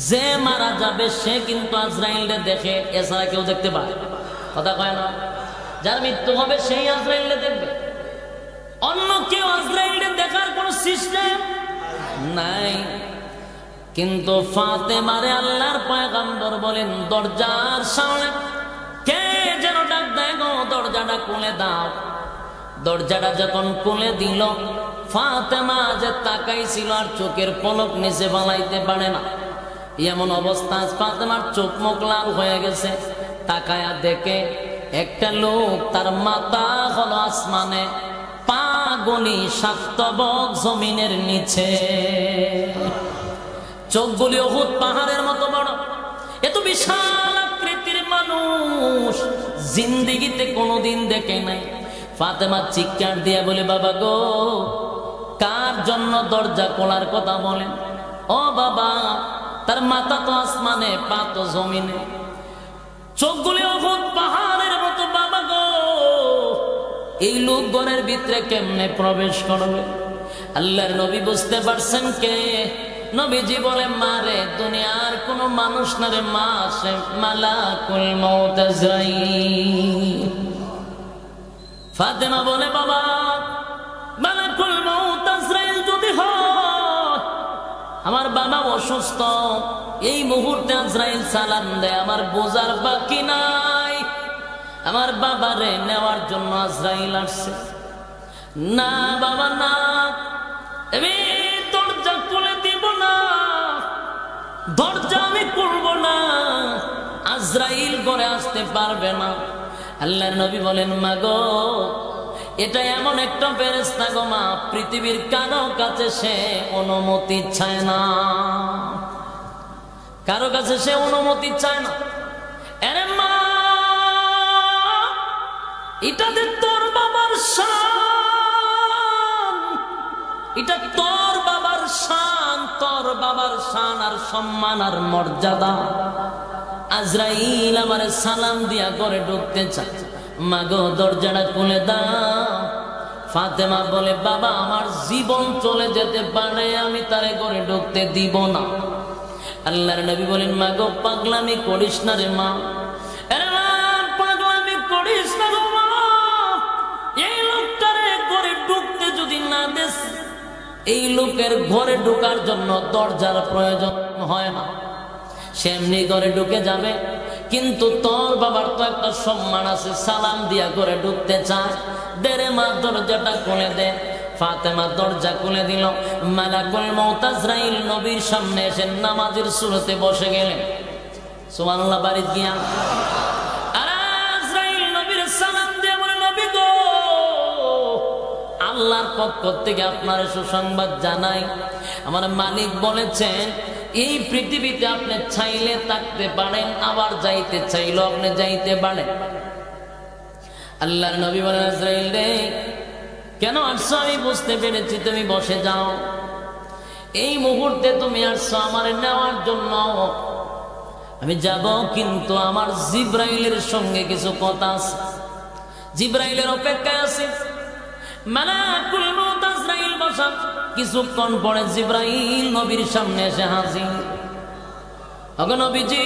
যে মারা যাবে সে কিন্তু আজরাইলকে দেখে, এছাড়া কেউ দেখতে পায়? কথা কয় না? যার মৃত্যু হবে সেই আজরাইলকে দেখবে, অন্য কেউ আজরাইলকে দেখার কোন সিস্টেম নাই। কিন্তু ফাতেমারে আল্লাহর পয়গম্বর বলেন, দরজার সামনে কে যেন ডাক দেয় গো, দরজাটা খুলে দাও। দরজাটা যখন খুলে দিল, ফাতেমা যে তাকাইছিল আর চোখের পলক নিচে ফালাইতে পারে না, এমন অবস্থা ফাতেমার চোখ মুখ লাল হয়ে গেছে। তাকায়া দেখে একটা লোক, তার মাথা হলো আসমানে, পা গলি সাতবক জমিনের নিচে, চোখগুলি উহুদ পাহাড়ের মতো বড়। এত বিশাল আকৃতির মানুষ জিন্দেগিতে কোনোদিন দেখে নাই। ফাতেমা চিৎকার দিয়ে বলে, বাবা গো, কার জন্য দরজা খোলার কথা বলেন? ও বাবা, তার মাথা তো আসমানে, পা তো জমিনে, চোখগুলি উহুদ পাহাড়ের মতো। বাবা গো, এই লোক ঘরের ভিতরে কেমনে প্রবেশ করবে? আল্লাহর নবী বুঝতে পারছেন কে? নবীজি বলে, মারে দুনিয়ার কোন মানুষ না রে মা, সে মালাকুল মউত আজরাইল। ফাতেমা বলে, বাবা, মালাকুল মউত আজরাইল যদি হয়, আমার বাবা অসুস্থ, এই মুহূর্তে আজরাইল সালাম দেয়, আমার বোঝার বাকি নাই, আমার বাবারে নেওয়ার জন্য আজরাইল আসছে। না বাবা না, আমি দরজা খুলে দিব না, দরজা আমি খুলব না, আজরাইল ঘরে আসতে পারবে না। আল্লাহর নবী বলেন, মা গো, এটা এমন একটা ফেরেশতা গো মা, পৃথিবীর কারো কাছে সে অনুমতি চায় না, কারো কাছে সে অনুমতি চায় না। আরে মা, এটাতে তোর বাবার শান, এটা তোর বাবার শান, তোর বাবার শান আর সম্মান আর মর্যাদা। আজরাইল আমারে সালাম দিয়া করে ঢুকতে চায়, মা গো দরজাটা খুলে দাও। ফাতেমা বলে, বাবা আমার জীবন চলে যেতে পারে, আমি তারে করে ঢুকতে দিব না। আল্লাহর নবী বলেন, মা গো পাগলামি করিস না রে মা, আরে মা পাগলামি করিস না গো মা, এই লোকটারে ঘরে ঢুকতে যদি না দেস, এই লোকের ঘরে ঢোকার জন্য দরজার প্রয়োজন হয় না, সে এমনি ঘরে ঢুকে যাবে। কিন্তু তোর বাবার তো একটা সম্মান আছে, সালাম দিয়া করে ঢুকতে চায়, দেরে মা দরজাটা খুলে দে। ফাতেমা দরজা খুলে দিল। মালাকুল মউত আজরাইল নবীর সামনে এসে নামাজের সুরতে বসে গেলেন। সুবহানাল্লাহ। বাড়ি গিয়া আজরাইল নবীর সালাম দিয়ে বলে, নবী গো, আল্লাহর পক্ষ থেকে আপনার সুসংবাদ জানাই। আমার মালিক বলেছেন এই পৃথিবীতে আপনি চাইলে থাকতে পারেন, আবার যাইতে চাইলেও আপনি যাইতে পারেন। আল্লাহর নবী বলেন, আজরাইল রে, কেন আসছো আমি বুঝতে পেরেছি, তুমি বসে যাও। এই মুহূর্তে তুমি আসছো আমার নেওয়ার জন্য, আমি যাব, কিন্তু আমার জিব্রাইলের সঙ্গে কিছু কথা আছে, জিব্রাইলের অপেক্ষায় আছে। মালাকুল মউত আজরাইল বসা। কিছুক্ষণ পরে জিব্রাইল নবীর সামনে এসে হাজির। ওগো নবীজি,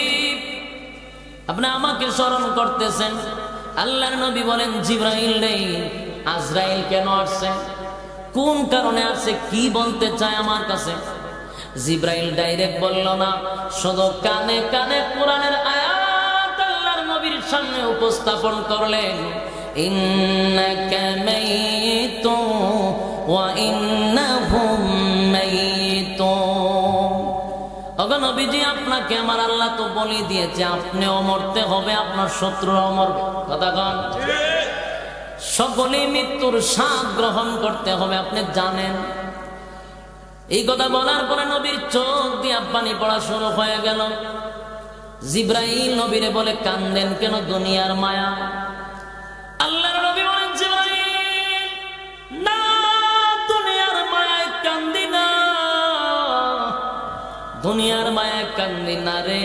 আপনি আমাকে স্মরণ করতেছেন? আল্লাহর নবী বলেন, জিব্রাইল রে, আজরাইল কেন আসছে, কোন কারণে আসছে, কি বলতে চায় আমার কাছে? জিব্রাইল ডাইরেক্ট বলল না, শুধু কানে কানে কোরআনের আয়াত আল্লাহর নবীর সামনে উপস্থাপন করলেন। ইন্নাকা মাইতুন ওয়া ইন্নাহুম মাইতুন। ওগো নবীজি, আপনাকে আমার আল্লাহ তো বলে দিয়েছে আপনিও মরতে হবে, আপনার শত্রুরাও মরবে। কথা কন। সকলেই মৃত্যুর স্বাদ গ্রহণ করতে হবে, আপনি জানেন। এই কথা বলার পরে নবীর চোখ দিয়ে পানি পড়া শুরু হয়ে গেল। জিব্রাইল নবীরে বলে, কান্দেন কেন, দুনিয়ার মায়া? আল্লাহর নবী বলেন, জিব্রাইল না, দুনিয়ার মায়ায় কান্দি না, দুনিয়ার মায়ায় কান্দি না রে।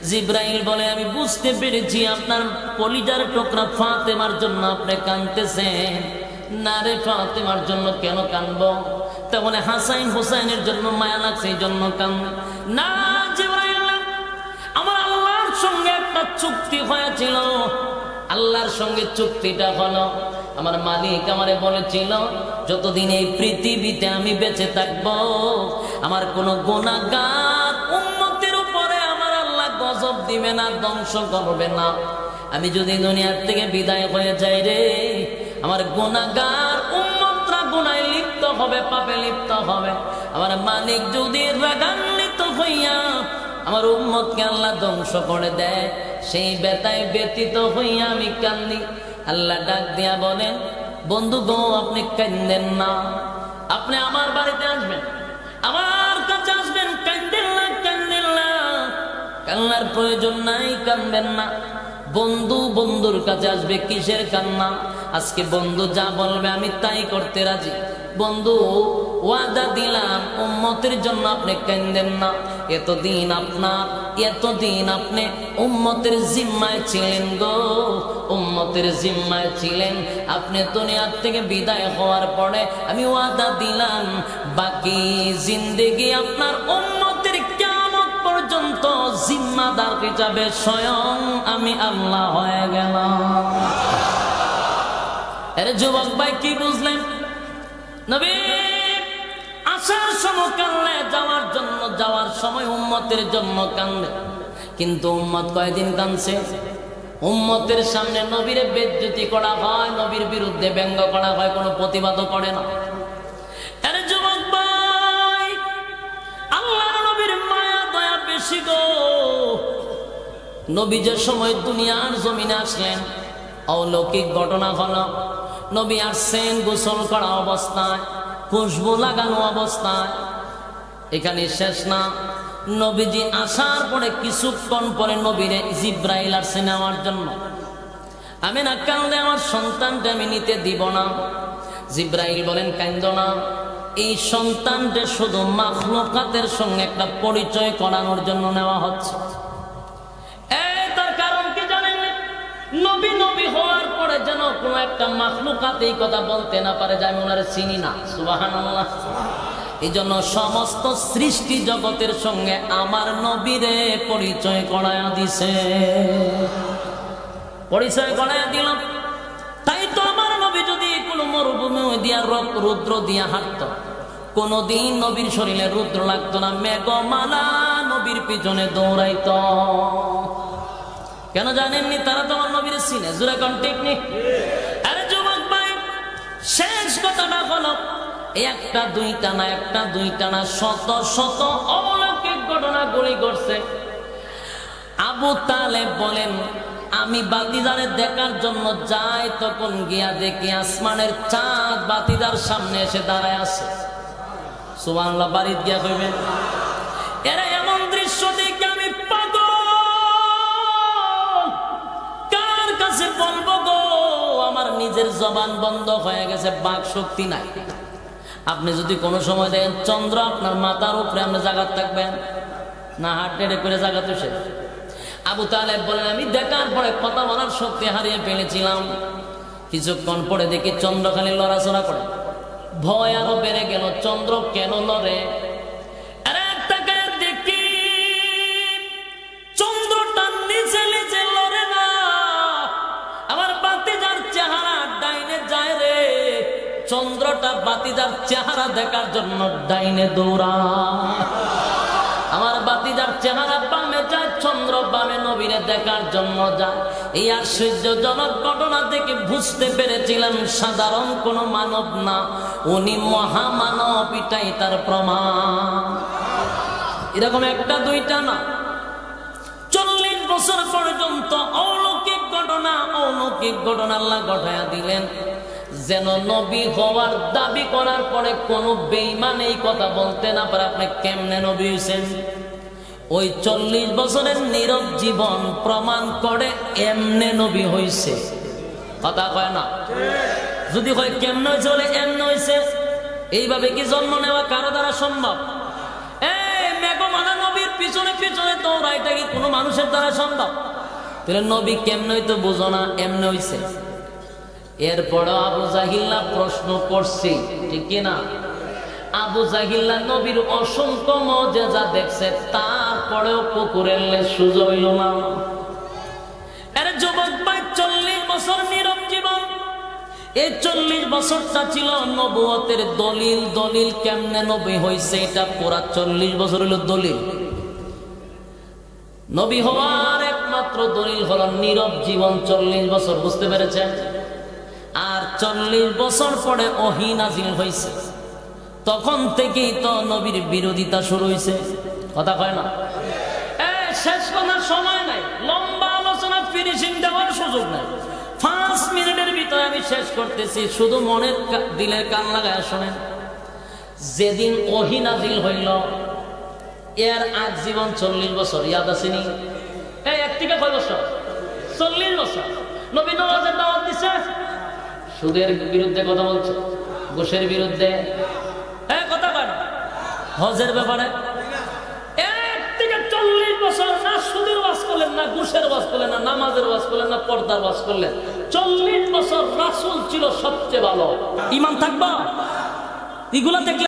জিব্রাইল বলে, আমি বুঝতে পেরেছি আপনার কলিজার টুকরা ফাতেমার জন্য আপনি কাঁদতেছেন। না রে, ফাতেমার জন্য কেন কাঁদবো? তাহলে হাসাইন হুসাইনের জন্য মায়া লাগছে, এই জন্য কাঁদ না। জিব্রাইল, আমার আল্লাহর সঙ্গে একটা চুক্তি হয়েছিল, আল্লাহর সঙ্গে চুক্তিটা হলো, আমার মালিক আমারে বলেছিল যতদিন এই পৃথিবীতে আমি বেঁচে থাকবো, আমার কোনো গুনাহগার উম্মতের উপরে আমার আল্লাহ গজব দিবে না, ধ্বংস করবে না। আমি যদি দুনিয়ার থেকে বিদায় হয়ে যাই রে, আমার গুনাহগার উম্মতরা গুনাহে লিপ্ত হবে, পাপে লিপ্ত হবে। আমার মালিক যদি রাগান্বিত হইয়া আমার উম্মতকে আল্লাহ ধ্বংস করে দেয়, সেই ব্যথায় ব্যতীত হইয়া আমি কান্দি। আল্লাহ ডাক দিয়া বলেন, বন্ধু গো, আপনি কান্দেন না, আপনি আমার বাড়িতে আসবেন, আমার কাছে আসবেন, কান্দেন না, কান্দেন না, কান্নার প্রয়োজন নাই, কান্দেন না। বন্ধু বন্ধুর কাছে আসবে, কিসের কান্না? আজকে বন্ধু যা বলবে আমি তাই করতে রাজি। বন্ধু ওয়াদা দিলাম উম্মতের জন্য আপনি কান্দেন না। এতদিন আপনি উম্মতের জিম্মায় ছিলেন গো, উম্মতের জিম্মায় ছিলেন। আপনি দুনিয়ার থেকে বিদায় হওয়ার পরে আমি ওয়াদা দিলাম বাকি জিন্দেগি আপনার উম্মতের কিয়ামত পর্যন্ত জিম্মাদার হিসাবে স্বয়ং আমি আল্লাহ হয়ে গেলাম। আরে যুবক ভাই, কি বুঝলেন? নবী আসার সময় কান্দে, যাওয়ার সময় উম্মতের জন্য কান্দে। কিন্তু উম্মত কয়দিন কাঁদছে? উম্মতের সামনে নবীরে বেজ্জতি করা হয়, নবীর বিরুদ্ধে ব্যঙ্গ করা হয়, কোনো প্রতিবাদও করে না। আরে যুবক ভাই, আল্লাহর নবীর মায়া দয়া বেশি গো। নবী যে সময় দুনিয়ার জমিনে আসলেন, অলৌকিক ঘটনা হলো। নবী আসছেন গোসল করা অবস্থায়, খুশবু লাগানো অবস্থায়। এখানে শেষ না, নবীজি আসার পরে কিছুক্ষণ পরে নবীরে জিব্রাইল আসছে নেওয়ার জন্য। আমি না কান্দে, আমার সন্তানটা আমি নিতে দিব না। জিব্রাইল বলেন, কান্দো না, এই সন্তানটা শুধু মাখলুকাতের সঙ্গে একটা পরিচয় করানোর জন্য নেওয়া হচ্ছে। তার কারণ কি জানেন? নবী হওয়ার পরে যেন কোনো একটা মাখলুকাত এই কথা বলতে না পারে যে আমি ওনারে চিনি না। সুবহানাল্লাহ। এই জন্য সমস্ত সৃষ্টি জগতের সঙ্গে আমার নবীরে পরিচয় করায়া দিছে, পরিচয় করায়া দিল। তাই তো আমার নবী যদি কোনো মরুভূমি দিয়া রুদ্র দিয়া হাঁটত, কোনদিন নবীর শরীরে রুদ্র লাগতো না, মেঘমালা নবীর পিছনে দৌড়াইত। কেন জানেননি? তারা তো আমার নবীর চিনে। জোরে কোন ঠিক নেই? আরে যুবক ভাই, শেষ কথাটা হলো একটা দুইটা না শত শত অলৌকিক ঘটনা গুলি করছে। আবু তালেব বলেন, আমি বাতিজারে দেখার জন্য যাই, তখন গিয়া দেখি আসমানের চাঁদ বাতিজার সামনে এসে দাঁড়ায় আছে। সুবহানাল্লাহ, বাড়িতে গিয়া কইবেন এরা এমন দৃশ্য দেখে আমি পাগল, কার কাছে বলবো গো? আমার নিজের জবান বন্ধ হয়ে গেছে, বাক শক্তি নাই। আপনি যদি কোনো সময় দেখেন চন্দ্র আপনার মাথার উপরে, আপনি জায়গা থাকবেন না? হাট টেড়ে করে জায়গা তুষে। আবু তালেব বলেন, আমি দেখার পরে কথা বলার শক্তি হারিয়ে ফেলেছিলাম। কিছুক্ষণ পরে দেখি চন্দ্র খালি লড়াচড়া করে। ভয় আরো বেড়ে গেল, চন্দ্র কেন লড়ে? দেখি চন্দ্রটা নিচে নিচে লড়ে না, আমার বাতিজার চেহারা ডাইনে যায় রে। চন্দ্রটা বাতিজার চেহারা দেখার জন্য ডাইনে দৌড়া। আমার বাতিজার চেহারা বামে যায়, চন্দ্র বামে নবীরে দেখার জন্য যায়। এই আশ্চর্যজনক ঘটনা থেকে বুঝতে পেরেছিলাম সাধারণ কোন মানব না, উনি মহামানব, এটাই তার প্রমাণ। এরকম একটা দুইটা না, 40 বছর পর্যন্ত অলৌকিক ঘটনা আল্লাহ ঘটায়া দিলেন, যেন নবী হওয়ার দাবি করার পরে কোন বেঈমান এই কথা বলতে না পারে আপনি কেমনে নবী হইছেন। ওই 40 বছরের নীরব জীবন প্রমাণ করে এমনে নবী হইছে। কথা কয় না? যদি হয় কেমনে হয়েছে বলে এমনে হয়েছে। এইভাবে কি জন্ম নেওয়া কারো দ্বারা সম্ভব? এই মেঘমালা নবীর পিছনে পিছনে দৌড়াইটা কি কোনো মানুষের দ্বারা সম্ভব? তাহলে নবী কেমনে হইতো বুঝো না, এমনে হইছে। এরপরে আবু জাহিল্লা প্রশ্ন করছে, ঠিক কিনা? আবু জাহিল্লা নবীর অসংখ্য মুজিজা দেখছে, তারপরেও কুকুরের লেজ সোজা হইল না। আরে যুবক ভাই, 40 বছর নীরব জীবন, এই 40 বছরটা ছিল নবুয়তের দলিল। কেমনে নবী হইছে এটা পুরা 40 বছর হইল দলিল। নবী হওয়ার একমাত্র দলিল হলো নীরব জীবন 40 বছর। বুঝতে পেরেছেন? আর 40 বছর পরে ওহী নাজিল হয়েছে, তখন থেকেই তো নবীর বিরোধিতা শুরু হয়েছে। কথা কয় না? শেষ করার সময় নাই, লম্বা আলোচনা ফিনিশিং দেওয়ার সুযোগ নাই। 5 মিনিটের ভিতরে আমি শেষ করতেছি, শুধু মনের দিলের কান লাগায় শোনেন। যেদিন ওহী নাজিল হইল এর আগ জীবন 40 বছর, ইয়াদ আসেনি? এক থেকে কয় বছর? 40 বছর। নবী নামাজের দাওয়াত দিছে, সুদের বিরুদ্ধে কথা বলছে, ঘুষের বিরুদ্ধে কথা কয় না, হজের ব্যাপারে। 1 থেকে 40 বছর না সুদের ওয়াজ করলেন, না ঘুষের ওয়াজ করলেন, না নামাজের ওয়াজ করলেন, না পর্দার ওয়াজ করলেন। 40 বছর রাসূল ছিল সবচেয়ে ভালো। ঈমান থাকবা এগুলা দেখলে